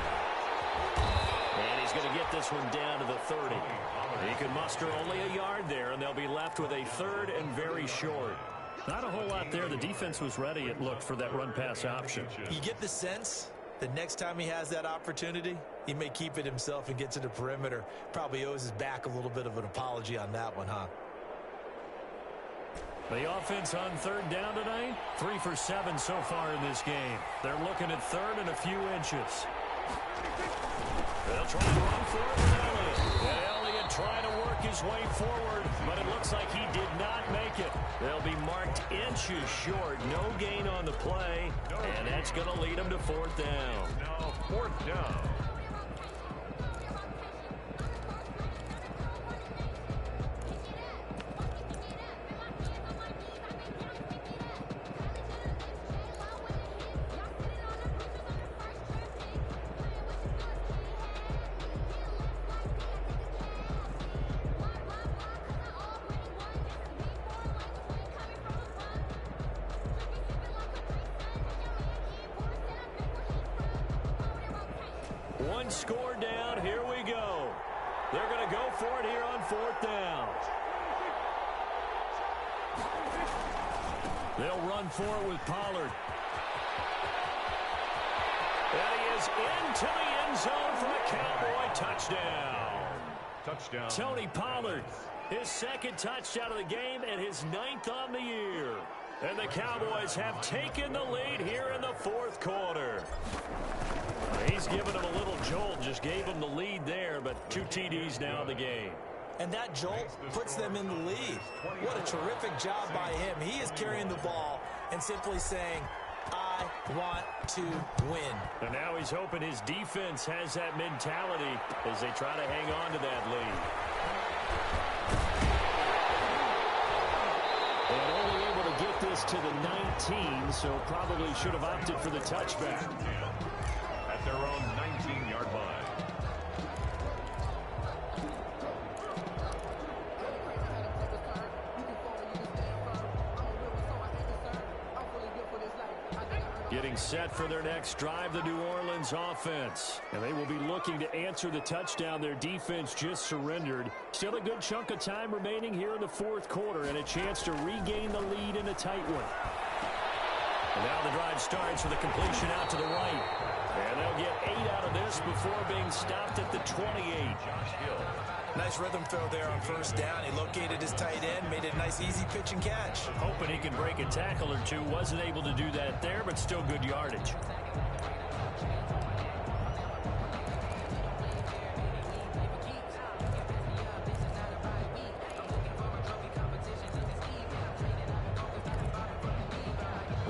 And he's going to get this one down to the 30. He can muster only a yard there, and they'll be left with a third and very short. Not a whole lot there. The defense was ready, it looked, for that run-pass option.
You get the sense that next time he has that opportunity, he may keep it himself and get to the perimeter. Probably owes his back a little bit of an apology on that one, huh?
The offense on third down tonight, 3 for 7 so far in this game. They're looking at third and a few inches. They'll try to run for it with Elliott. And Elliott trying to work his way forward, but it looks like he did not make it. They'll be marked inches short. No gain on the play, and that's going to lead them to fourth down.
Now fourth down.
One score down. Here we go. They're going to go for it here on fourth down. They'll run for it with Pollard. And he is into the end zone for a Cowboy touchdown.
Touchdown.
Tony Pollard, his second touchdown of the game and his 9th on the year. And the Cowboys have taken the lead here in the fourth quarter. He's given them a little jolt, just gave them the lead there, but 2 TDs now in the game.
And that jolt puts them in the lead. What a terrific job by him. He is carrying the ball and simply saying, I want to win.
And now he's hoping his defense has that mentality as they try to hang on to that lead. And only able to get this to the 19, so probably should have opted for the touchback.
At their own 19-yard line.
Getting set for their next drive, the New Orleans offense. And they will be looking to answer the touchdown their defense just surrendered. Still a good chunk of time remaining here in the fourth quarter and a chance to regain the lead in a tight one. And now the drive starts with a completion out to the right. And they'll get 8 out of this before being stopped at the 28.
Nice rhythm throw there on first down. He located his tight end, made it a nice easy pitch and catch.
Hoping he can break a tackle or two. Wasn't able to do that there, but still good yardage.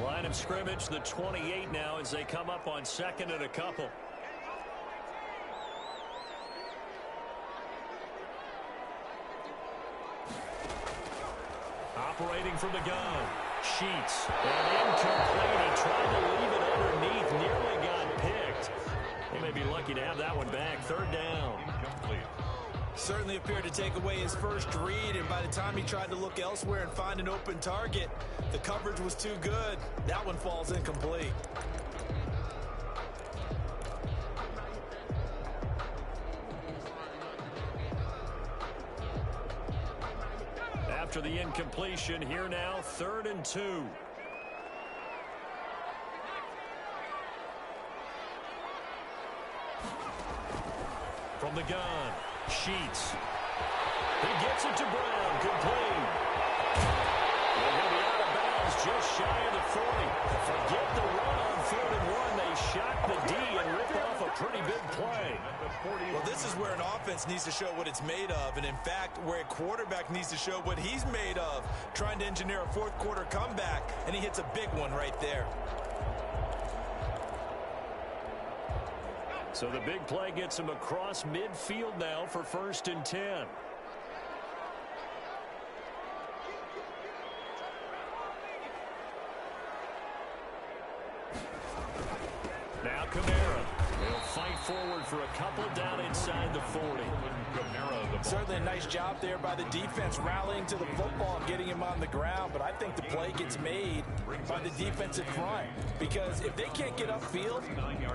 Line of scrimmage, the 28 now as they come up on second and a couple. Operating from the gun. Sheets. And incomplete. He tried to leave it underneath. Nearly got picked. They may be lucky to have that one back. Third down.
Incomplete.
Certainly appeared to take away his first read, and by the time he tried to look elsewhere and find an open target, the coverage was too good. That one falls incomplete.
After the incompletion, here now, 3rd and 2. From the gun, Sheets. He gets it to Brown, complete. And he'll be out of bounds just shy of the 40. Forget the run on 4th and 1. They shock the D and rip off a pretty big play.
Well, this is where an offense needs to show what it's made of, and in fact, where a quarterback needs to show what he's made of, trying to engineer a fourth quarter comeback, and he hits a big one right there.
So the big play gets him across midfield now for 1st and 10. Now Kamara. They'll
fight forward for a couple down inside the 40.
Certainly a nice job there by the defense rallying to the football and getting him on the ground, but I think the play gets made by the defensive front because if they can't get upfield,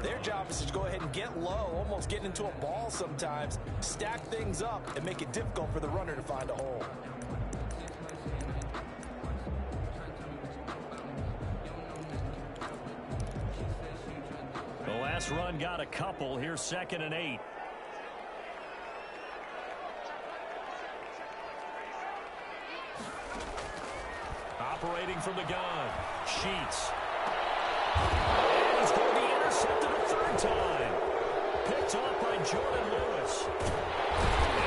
their job is to go ahead and get low, almost get into a ball sometimes, stack things up, and make it difficult for the runner to find a hole.
The last run got a couple. Here's 2nd and 8. Operating from the gun. Sheets. And he's going to be intercepted a 3rd time. Picked off by Jordan Lewis. And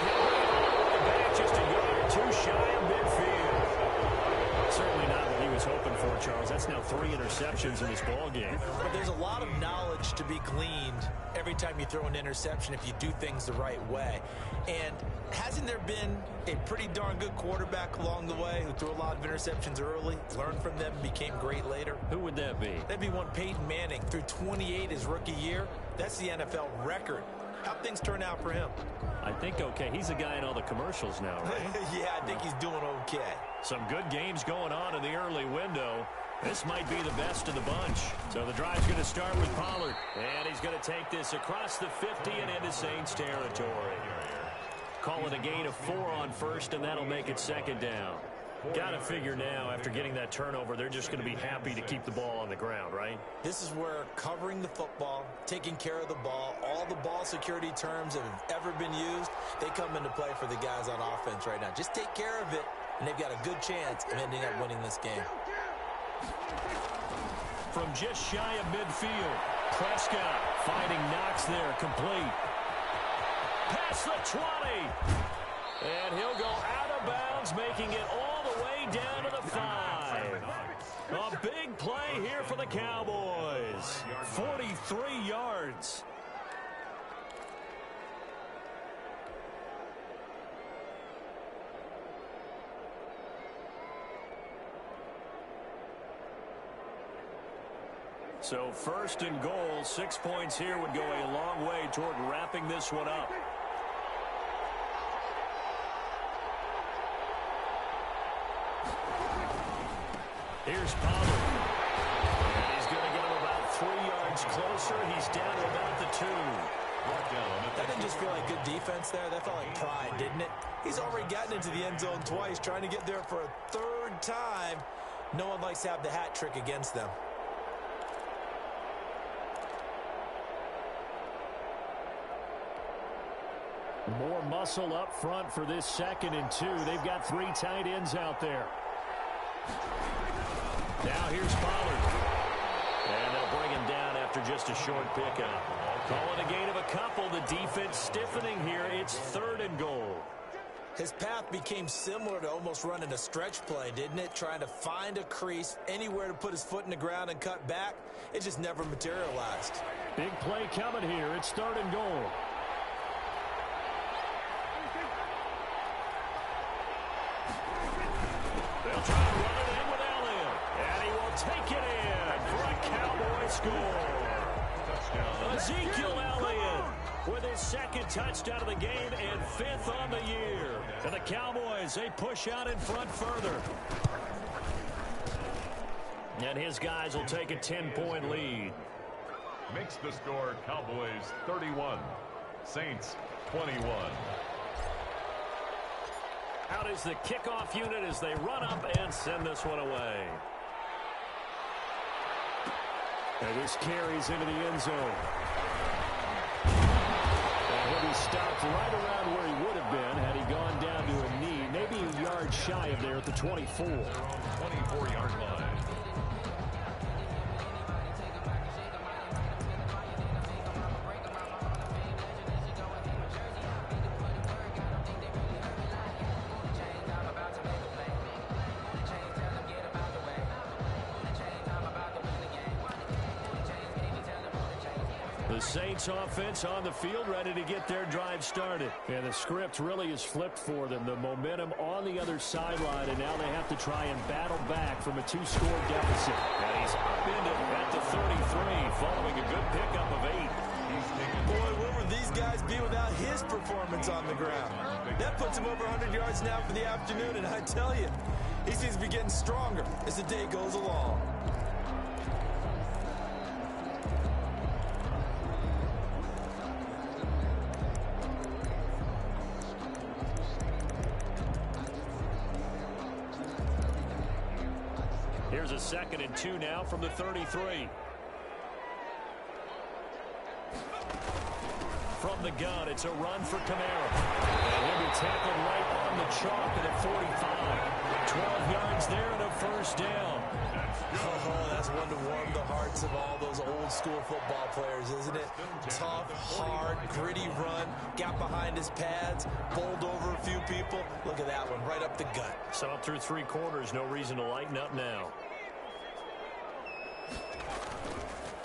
he'll bring it all the way back just a yard or 2 shy of midfield. Certainly not what he was hoping for, Charles. That's now 3 interceptions in this ball game.
But there's a lot of knowledge to be gleaned every time you throw an interception if you do things the right way. And hasn't there been a pretty darn good quarterback along the way who threw a lot of interceptions early, learned from them, became great later?
Who would that be?
That'd be one Peyton Manning. Threw 28 his rookie year. That's the NFL record. How'd things turn out for him?
I think okay. He's a guy in all the commercials now, right?
Yeah, I think he's doing okay.
Some good games going on in the early window. This might be the best of the bunch. So the drive's going to start with Pollard. And he's going to take this across the 50 and into Saints territory. Call it a gain of 4 on 1st, and that'll make it 2nd down. Got to figure now, after getting that turnover, they're just going to be happy to keep the ball on the ground, right?
This is where covering the football, taking care of the ball, all the ball security terms that have ever been used, they come into play for the guys on offense right now. Just take care of it, and they've got a good chance of ending up winning this game.
From just shy of midfield, Prescott finding Knox there, complete. Past the 20. And he'll go out of bounds, making it all the way down to the 5. A big play here for the Cowboys. 43 yards. So 1st and goal, 6 points here would go a long way toward wrapping this one up. Here's Pollard. And he's going to get him about 3 yards closer. He's down to about the 2.
That didn't just feel like good defense there. That felt like pride, didn't it? He's already gotten into the end zone twice, trying to get there for a 3rd time. No one likes to have the hat trick against them.
More muscle up front for this 2nd and 2. They've got 3 tight ends out there. Now here's Pollard. And they'll bring him down after just a short pickup. Call it a gain of a couple. The defense stiffening here. It's 3rd and goal.
His path became similar to almost running a stretch play, didn't it? Trying to find a crease, anywhere to put his foot in the ground and cut back. It just never materialized.
Big play coming here. It's 3rd and goal. They'll try to run it in with Elliott. And he will take it in for a Cowboy score. Ezekiel Elliott with his 2nd touchdown of the game and 5th on the year. And the Cowboys, they push out in front further. And his guys will take a 10-point lead.
Makes the score Cowboys 31, Saints 21.
Out is the kickoff unit as they run up and send this one away. And this carries into the end zone. And he'll be stopped right around where he would have been had he gone down to a knee, maybe a yard shy of there at the 24.
24-yard line.
The Saints offense on the field ready to get their drive started. And the script really is flipped for them. The momentum on the other sideline, and now they have to try and battle back from a 2-score deficit. And he's up into at the 33 following a good pickup of 8.
Boy, where would these guys be without his performance on the ground? That puts him over 100 yards now for the afternoon, and I tell you, he seems to be getting stronger as the day goes along.
Here's a 2nd and 2 now from the 33. From the gun, it's a run for Kamara. And he'll be tackled right on the chalk at 45. 12 yards there and a first down.
Oh, that's one to warm the hearts of all those old school football players, isn't it? Tough, hard, gritty run. Got behind his pads, bowled over a few people. Look at that one, right up the gut.
So up through 3 quarters, no reason to lighten up now.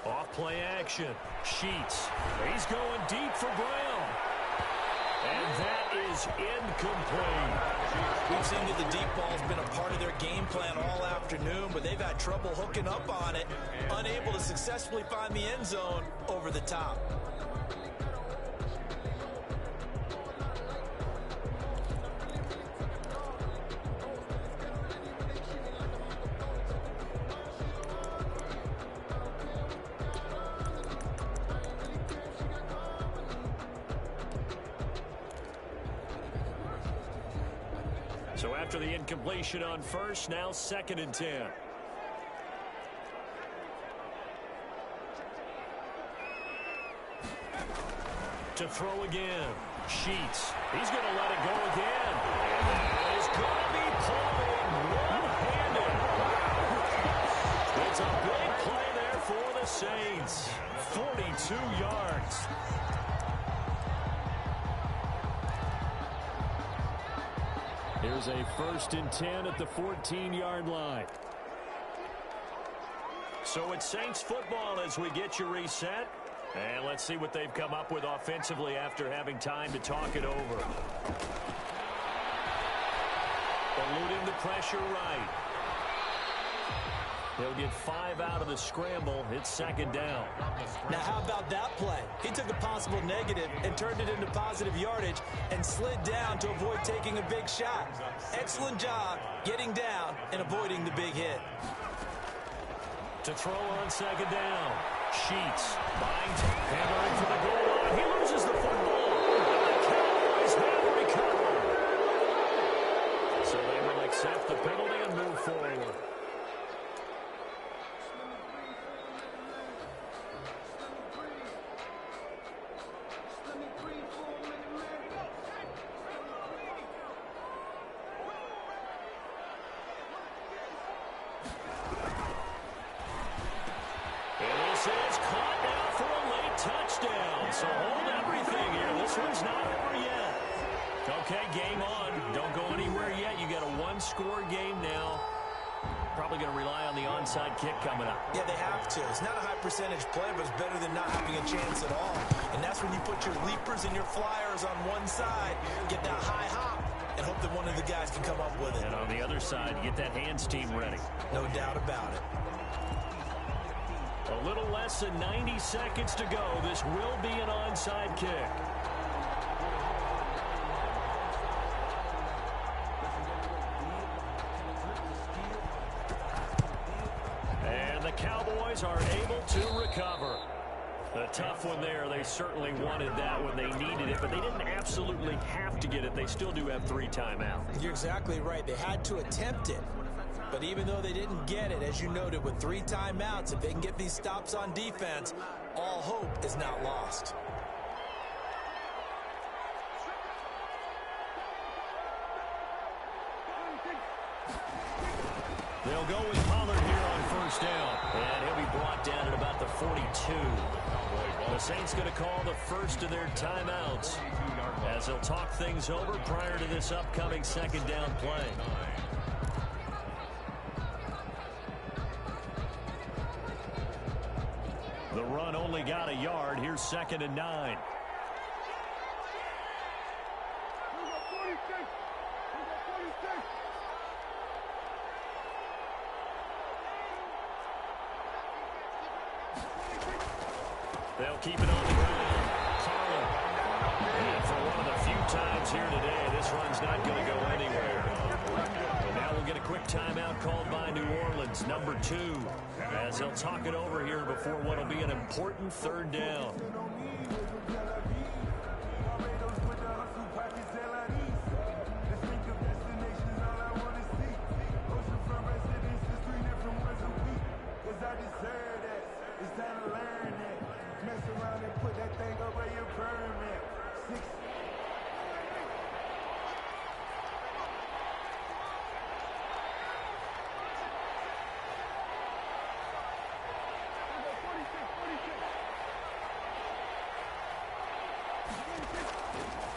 Off play action. Sheets. He's going deep for Brown. And that is incomplete.
We've seen that the deep ball's been a part of their game plan all afternoon, but they've had trouble hooking up on it, unable to successfully find the end zone over the top.
So after the incompletion on first, now 2nd and 10. To throw again. Sheets. He's going to let it go again. And that is going to be pulled one-handed. It's a big play there for the Saints. 42 yards. Here's a 1st and 10 at the 14-yard line. So it's Saints football as we get you reset. And let's see what they've come up with offensively after having time to talk it over. Eluding the pressure right. He'll get 5 out of the scramble. It's 2nd down.
Now, how about that play? He took a possible negative and turned it into positive yardage and slid down to avoid taking a big shot. Excellent job getting down and avoiding the big hit.
To throw on 2nd down. Sheets. Hammering for the goal line. He loses the football. The Cowboys have recovered. So they will accept the penalty and move forward. Is caught now for a late touchdown. So hold everything here. This one's not over yet. Okay, game on. Don't go anywhere yet. You got a 1-score game now. Probably going to rely on the onside kick coming up.
Yeah, they have to. It's not a high percentage play, but it's better than not having a chance at all. And that's when you put your leapers and your flyers on one side, get that high hop, and hope that one of the guys can come up with it.
And on the other side, get that hands team ready.
No doubt about it.
A little less than 90 seconds to go. This will be an onside kick. And the Cowboys are able to recover. A tough one there. They certainly wanted that when they needed it, but they didn't absolutely have to get it. They still do have 3 timeouts.
You're exactly right. They had to attempt it. But even though they didn't get it, as you noted, with 3 timeouts, if they can get these stops on defense, all hope is not lost.
They'll go with Pollard here on 1st down. And he'll be brought down at about the 42. The Saints going to call the first of their timeouts as they'll talk things over prior to this upcoming 2nd down play. The run only got a yard. Here's 2nd and 9. They'll keep it on the ground. times here today. This run's not going to go anywhere. And now we'll get a quick timeout called by New Orleans, number 2, as they'll talk it over here before what will be an important third down.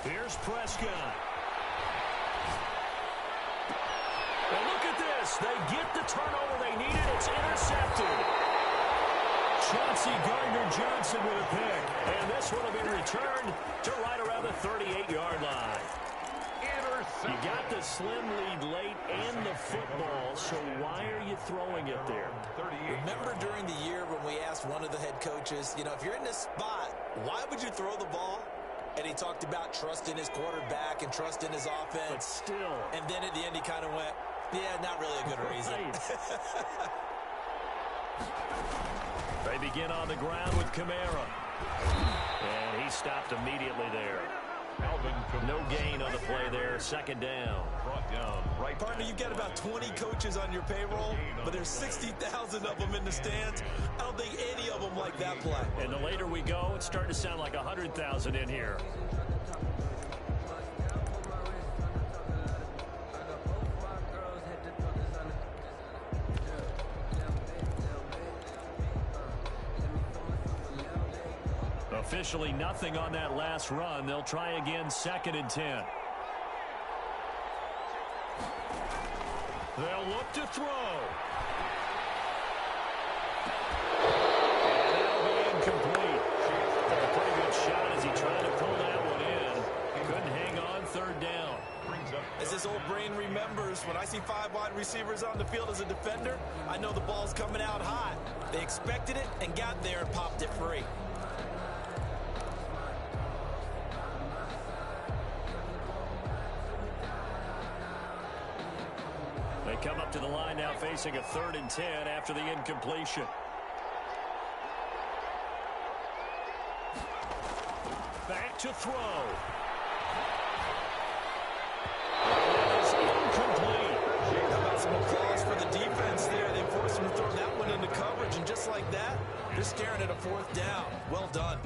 Here's Prescott. And look at this. They get the turnover they needed. It's intercepted. Chauncey Gardner-Johnson with a pick. And this one will be returned to right around the 38-yard line. You got the slim lead late and the football, so why are you throwing it there?
Remember during the year when we asked one of the head coaches, you know, if you're in this spot, why would you throw the ball? And he talked about trusting his quarterback and trusting his offense.
But still.
And then at the end he kind of went, yeah, not really a good reason.
They begin on the ground with Kamara. And he stopped immediately there. No gain on the play there. Second down.
Partner, you've got about 20 coaches on your payroll, but there's 60,000 of them in the stands. I don't think any of them like that play.
And the later we go, it's starting to sound like 100,000 in here. Officially nothing on that last run. They'll try again, 2nd and 10. They'll look to throw. And that'll be incomplete. A pretty good shot as he tried to pull that one in. Couldn't hang on, 3rd down.
As his old brain remembers, when I see 5 wide receivers on the field as a defender, I know the ball's coming out hot. They expected it and got there and popped it free.
They come up to the line now facing a 3rd and 10 after the incompletion. Back to throw. That is incomplete.
How about some applause for the defense there? They forced him to throw that one into coverage, and just like that, they're staring at a 4th down. Well done.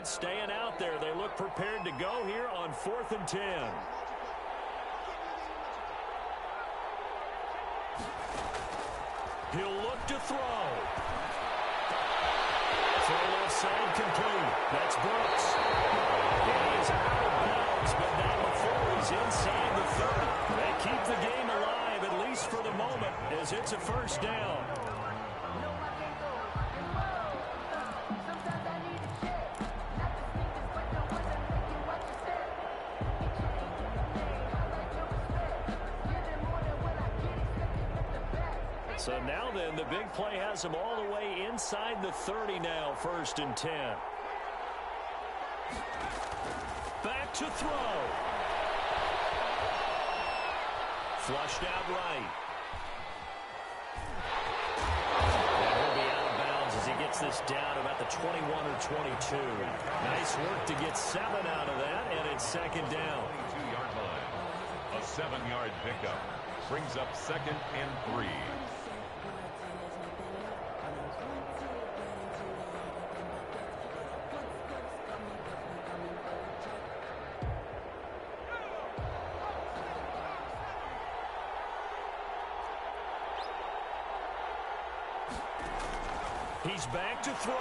Staying out there. They look prepared to go here on 4th and 10. He'll look to throw. Throw left side complete. That's Brooks. He is out of bounds, but not before he's inside the 30. They keep the game alive, at least for the moment, as it's a 1st down. So now then, the big play has them all the way inside the 30 now, 1st and 10. Back to throw. Flushed out right. And he'll be out of bounds as he gets this down about the 21 or 22. Nice work to get 7 out of that, and it's 2nd down.
22-yard line. A 7-yard pickup brings up 2nd and 3.
He's back to throw.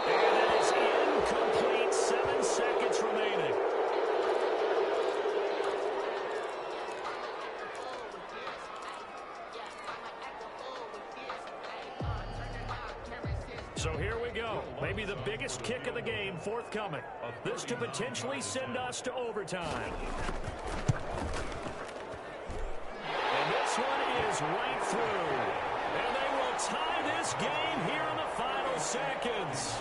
And it is incomplete. 7 seconds remaining. So here we go. Maybe the biggest kick of the game forthcoming. This to potentially send us to overtime. And this one is right through. And they will tie this game here in the final seconds.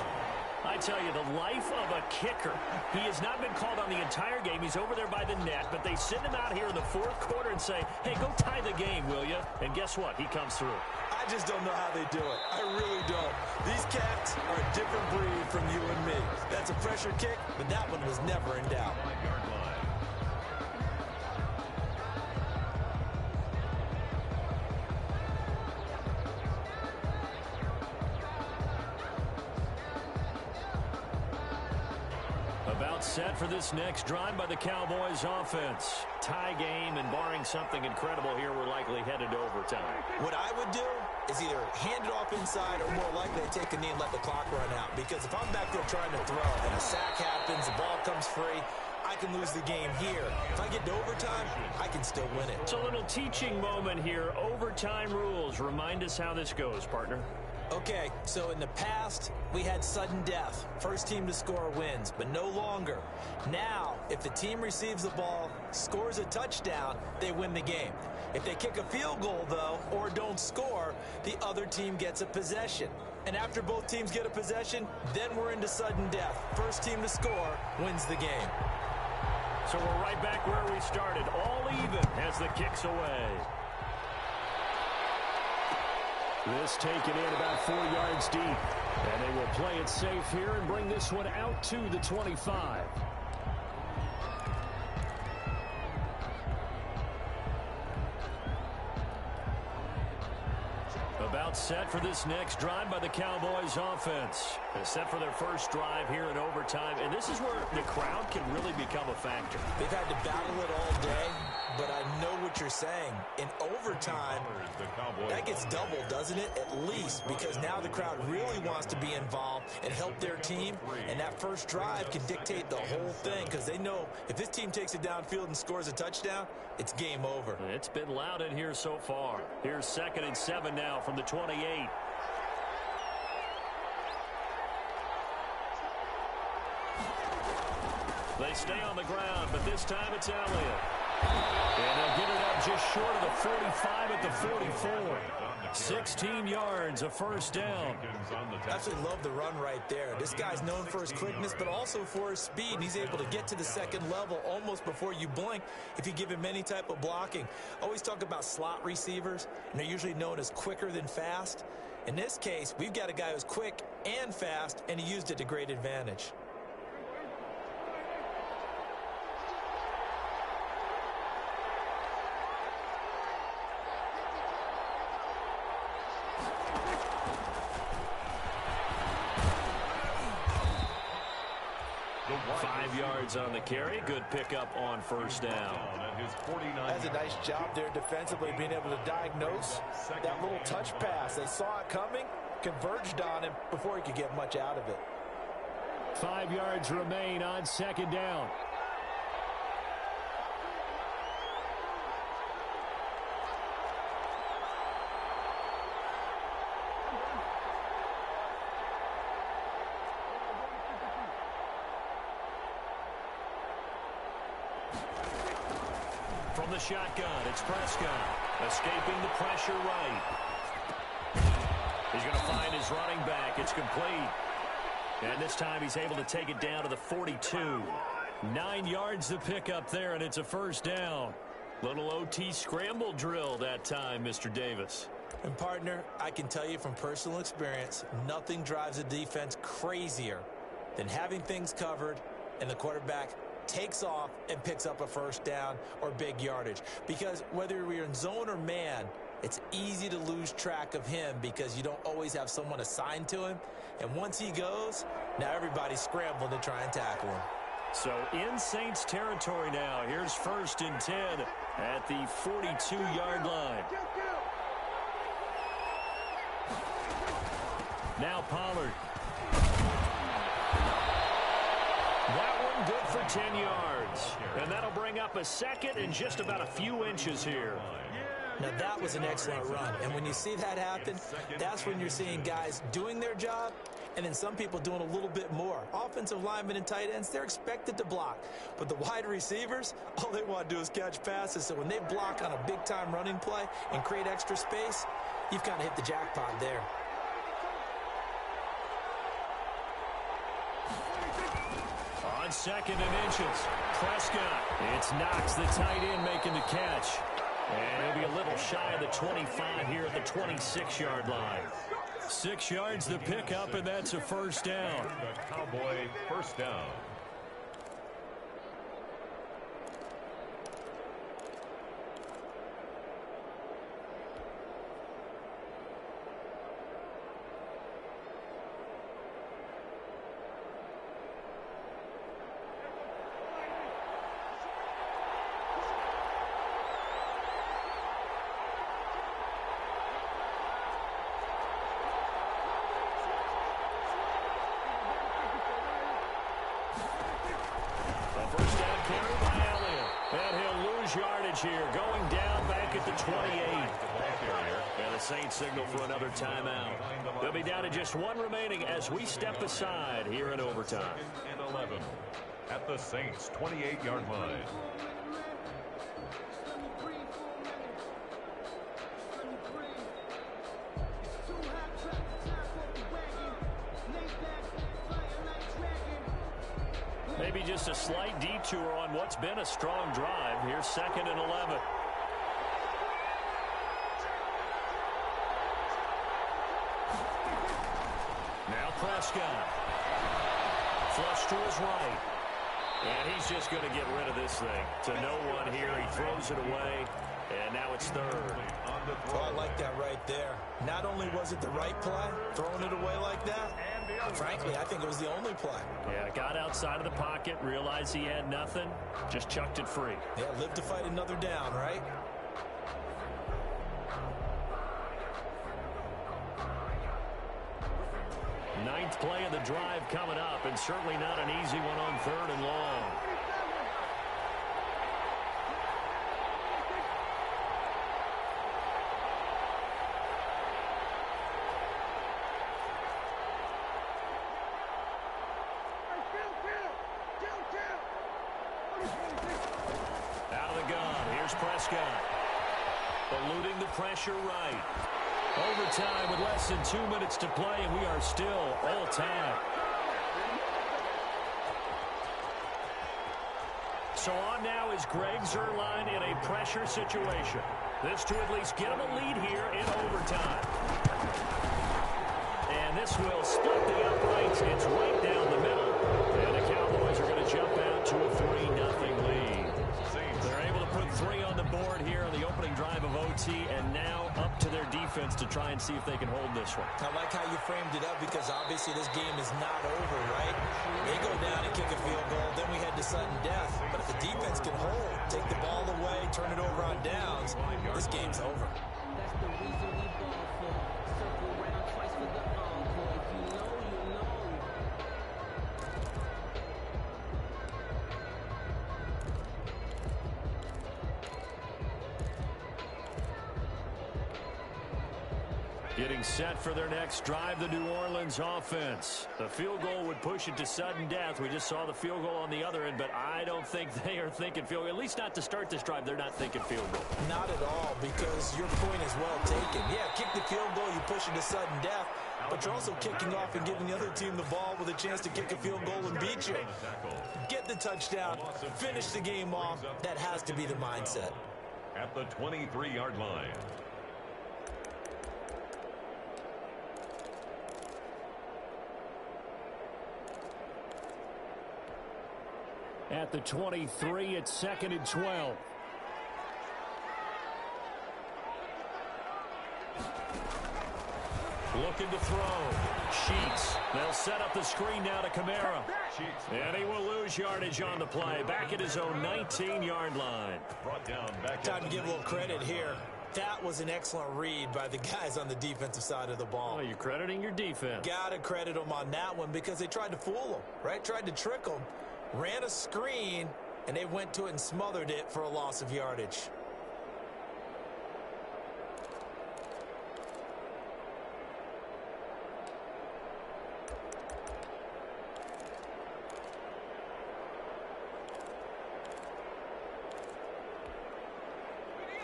I tell you, the life of a kicker. He has not been called on the entire game. He's over there by the net, but they send him out here in the fourth quarter and say, hey, go tie the game, will you? And guess what? He comes through.
I just don't know how they do it. I really don't. These cats are a different breed from you and me. That's a pressure kick, but that one was never in doubt.
About set for this next drive by the Cowboys offense. Tie game, and barring something incredible here, we're likely headed to overtime.
What I would do is either hand it off inside or more likely take a knee and let the clock run out. Because if I'm back there trying to throw and a sack happens, the ball comes free, I can lose the game here. If I get to overtime, I can still win it.
It's a little teaching moment here. Overtime rules. Remind us how this goes, partner.
Okay, so in the past, we had sudden death. First team to score wins, but no longer. Now, if the team receives the ball, scores a touchdown, they win the game. If they kick a field goal, though, or don't score, the other team gets a possession. And after both teams get a possession, then we're into sudden death. First team to score wins the game.
So we're right back where we started, all even as the kick's away. This taken in about 4 yards deep. And they will play it safe here and bring this one out to the 25. About set for this next drive by the Cowboys offense. They're set for their first drive here in overtime. And this is where the crowd can really become a factor.
They've had to battle it all day, but I know what you're saying. In overtime, that gets doubled, doesn't it? At least, because now the crowd really wants to be involved and help their team. And that first drive can dictate the whole thing, because they know if this team takes it downfield and scores a touchdown, it's game over.
It's been loud in here so far. Here's 2nd and 7 now from the 28. They stay on the ground, but this time it's Elliott. And they'll get it up just short of the 45 at the 44. 16 yards, a first down.
I absolutely love the run right there. This guy's known for his quickness, but also for his speed. And he's able to get to the second level almost before you blink if you give him any type of blocking. Always talk about slot receivers, and they're usually known as quicker than fast. In this case, we've got a guy who's quick and fast, and he used it to great advantage.
On the carry. Good pickup on first down.
That's a nice job there defensively, being able to diagnose that little touch pass. They saw it coming, converged on him before he could get much out of it.
5 yards remain on 2nd down. From the shotgun, it's Prescott, escaping the pressure right. He's going to find his running back. It's complete. And this time he's able to take it down to the 42. 9 yards to pick up there, and it's a first down. Little OT scramble drill that time, Mr. Davis.
And, partner, I can tell you from personal experience, nothing drives a defense crazier than having things covered and the quarterback takes off and picks up a first down or big yardage. Because whether we're in zone or man, it's easy to lose track of him because you don't always have someone assigned to him. And once he goes, now everybody's scrambling to try and tackle him.
So in Saints territory now. Here's 1st and 10 at the 42-yard line. Now Pollard. That one good for 10 yards. And that'll bring up a 2nd and just about a few inches here.
Now, that was an excellent run. And when you see that happen, that's when you're seeing guys doing their job and then some people doing a little bit more. Offensive linemen and tight ends, they're expected to block. But the wide receivers, all they want to do is catch passes. So when they block on a big-time running play and create extra space, you've kind of hit the jackpot there.
On 2nd and inches, Prescott. It's Knox, the tight end, making the catch. And he'll be a little shy of the 25 here at the 26-yard line. 6 yards the pickup, and that's a first down.
The Cowboy first down.
Here, going down back at the 28. And the Saints signal for another timeout. They'll be down to just one remaining as we step aside here in overtime.
And 11 at the Saints' 28-yard line.
Maybe just a slight detour on what's been a strong drive. Here's 2nd and 11. Now Prescott. Flush to his right. And he's just going to get rid of this thing. To no one here. He throws it away. And now it's 3rd.
Oh, I like that right there. Not only was it the right play, throwing it away like that, frankly, I think it was the only play.
Yeah, got outside of the pocket, realized he had nothing, just chucked it free.
Yeah, live to fight another down, right?
Ninth play of the drive coming up, and certainly not an easy one on 3rd and long. Out of the gun, here's Prescott. Eluding the pressure right. Overtime with less than 2 minutes to play, and we are still all tied. So on now is Greg Zuerlein in a pressure situation. This to at least get him a lead here in overtime. And this will split the uprights. It's right down the middle. And the Cowboys are going to jump out to a 3-0 lead. They're able to put 3 on the board here on the opening drive of OT, and now up to their defense to try and see if they can hold this one.
I like how you framed it up because obviously this game is not over, right? They go down and kick a field goal, then we head to sudden death. But if the defense can hold, take the ball away, turn it over on downs, this game's over.
That's the reason we ball for. Circle round twice for the encore. If you know, you know.
Getting set for their next drive, the New Orleans offense. The field goal would push it to sudden death. We just saw the field goal on the other end, but I don't think they are thinking field goal. At least not to start this drive. They're not thinking field goal.
Not at all, because your point is well taken. Yeah, kick the field goal, you push it to sudden death, but you're also kicking off and giving the other team the ball with a chance to kick a field goal and beat you. Get the touchdown, finish the game off. That has to be the mindset.
At the 23-yard line.
At the 23, it's 2nd and 12. Looking to throw. Sheets. They'll set up the screen now to Kamara. And he will lose yardage on the play. Back at his own 19-yard line.
Brought down back.
Time to give a little credit here. That was an excellent read by the guys on the defensive side of the ball.
Oh, you're crediting your defense.
Gotta credit them on that one because they tried to fool them, right? Tried to trick them. Ran a screen, and they went to it and smothered it for a loss of yardage.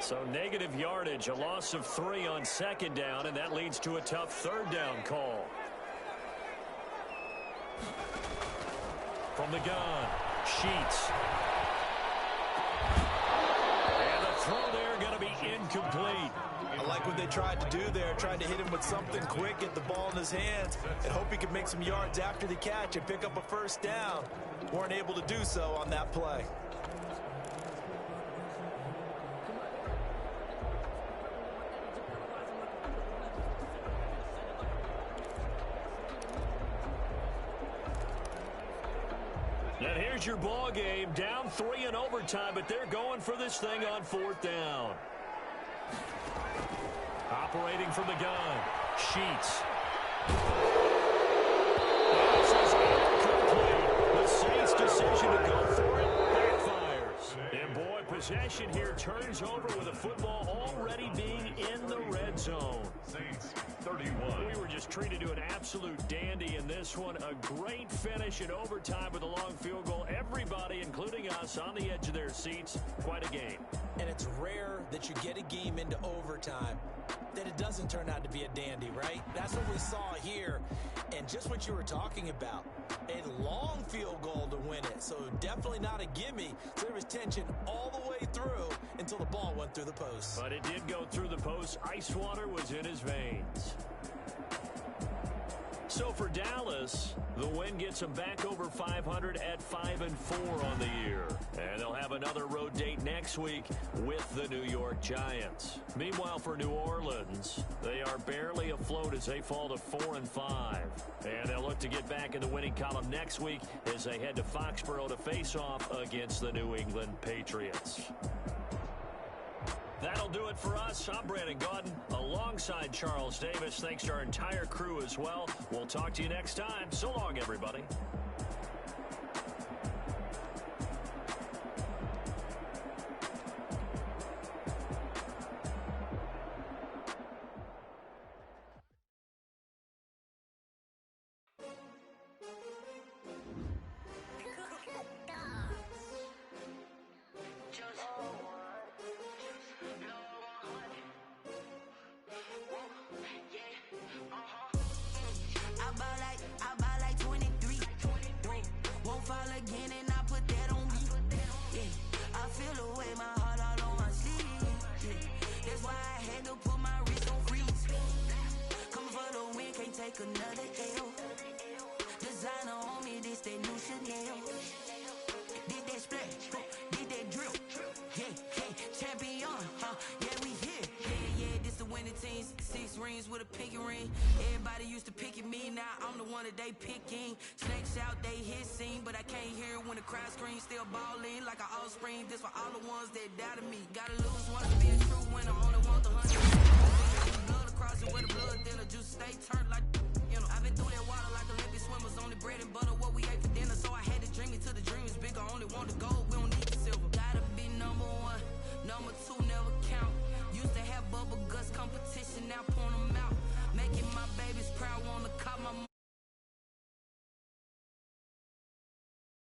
So negative yardage, a loss of 3 on second down, and that leads to a tough third down call. From the gun, Sheets. And the throw there going to be incomplete.
I like what they tried to do there, tried to hit him with something quick, get the ball in his hands, and hope he could make some yards after the catch and pick up a first down. Weren't able to do so on that play.
And here's your ball game, down 3 in overtime, but they're going for this thing on 4th down. Operating from the gun, Sheets. This is incomplete. The Saints' decision to go for it backfires. And boy, possession here turns over with a football already being in the red zone.
Saints 31.
We were just treated to an absolute dandy in this one. A great finish in overtime with a long field goal. Everybody, including us, on the edge of their seats. Quite a game.
And it's rare that you get a game into overtime that it doesn't turn out to be a dandy, right? That's what we saw here. And just what you were talking about, a long field goal to win it. So definitely not a gimme. So there was tension all the way through until the ball went through the post.
But it did go through the post. Ice water was in his veins. So for Dallas, the win gets them back over 500 at 5-4 on the year. And they'll have another road date next week with the New York Giants. Meanwhile, for New Orleans, they are barely afloat as they fall to 4-5. And they'll look to get back in the winning column next week as they head to Foxborough to face off against the New England Patriots. That'll do it for us. I'm Brandon Gaudin alongside Charles Davis. Thanks to our entire crew as well. We'll talk to you next time. So long, everybody.
Another L. Designer on me, this that new Chanel. Did that splash, did that drill. Yeah, champion, yeah, we here. Yeah, this the winning team. 6 rings with a pinky ring. Everybody used to pick at me, now I'm the one that they picking. Snakes out, they hit scene, but I can't hear when the crowd screams. Still balling like an offspring. This for all the ones that doubted me. Gotta lose once to be a true winner. Only want the 100. Blood across it with the blood, then the juice stay turned like.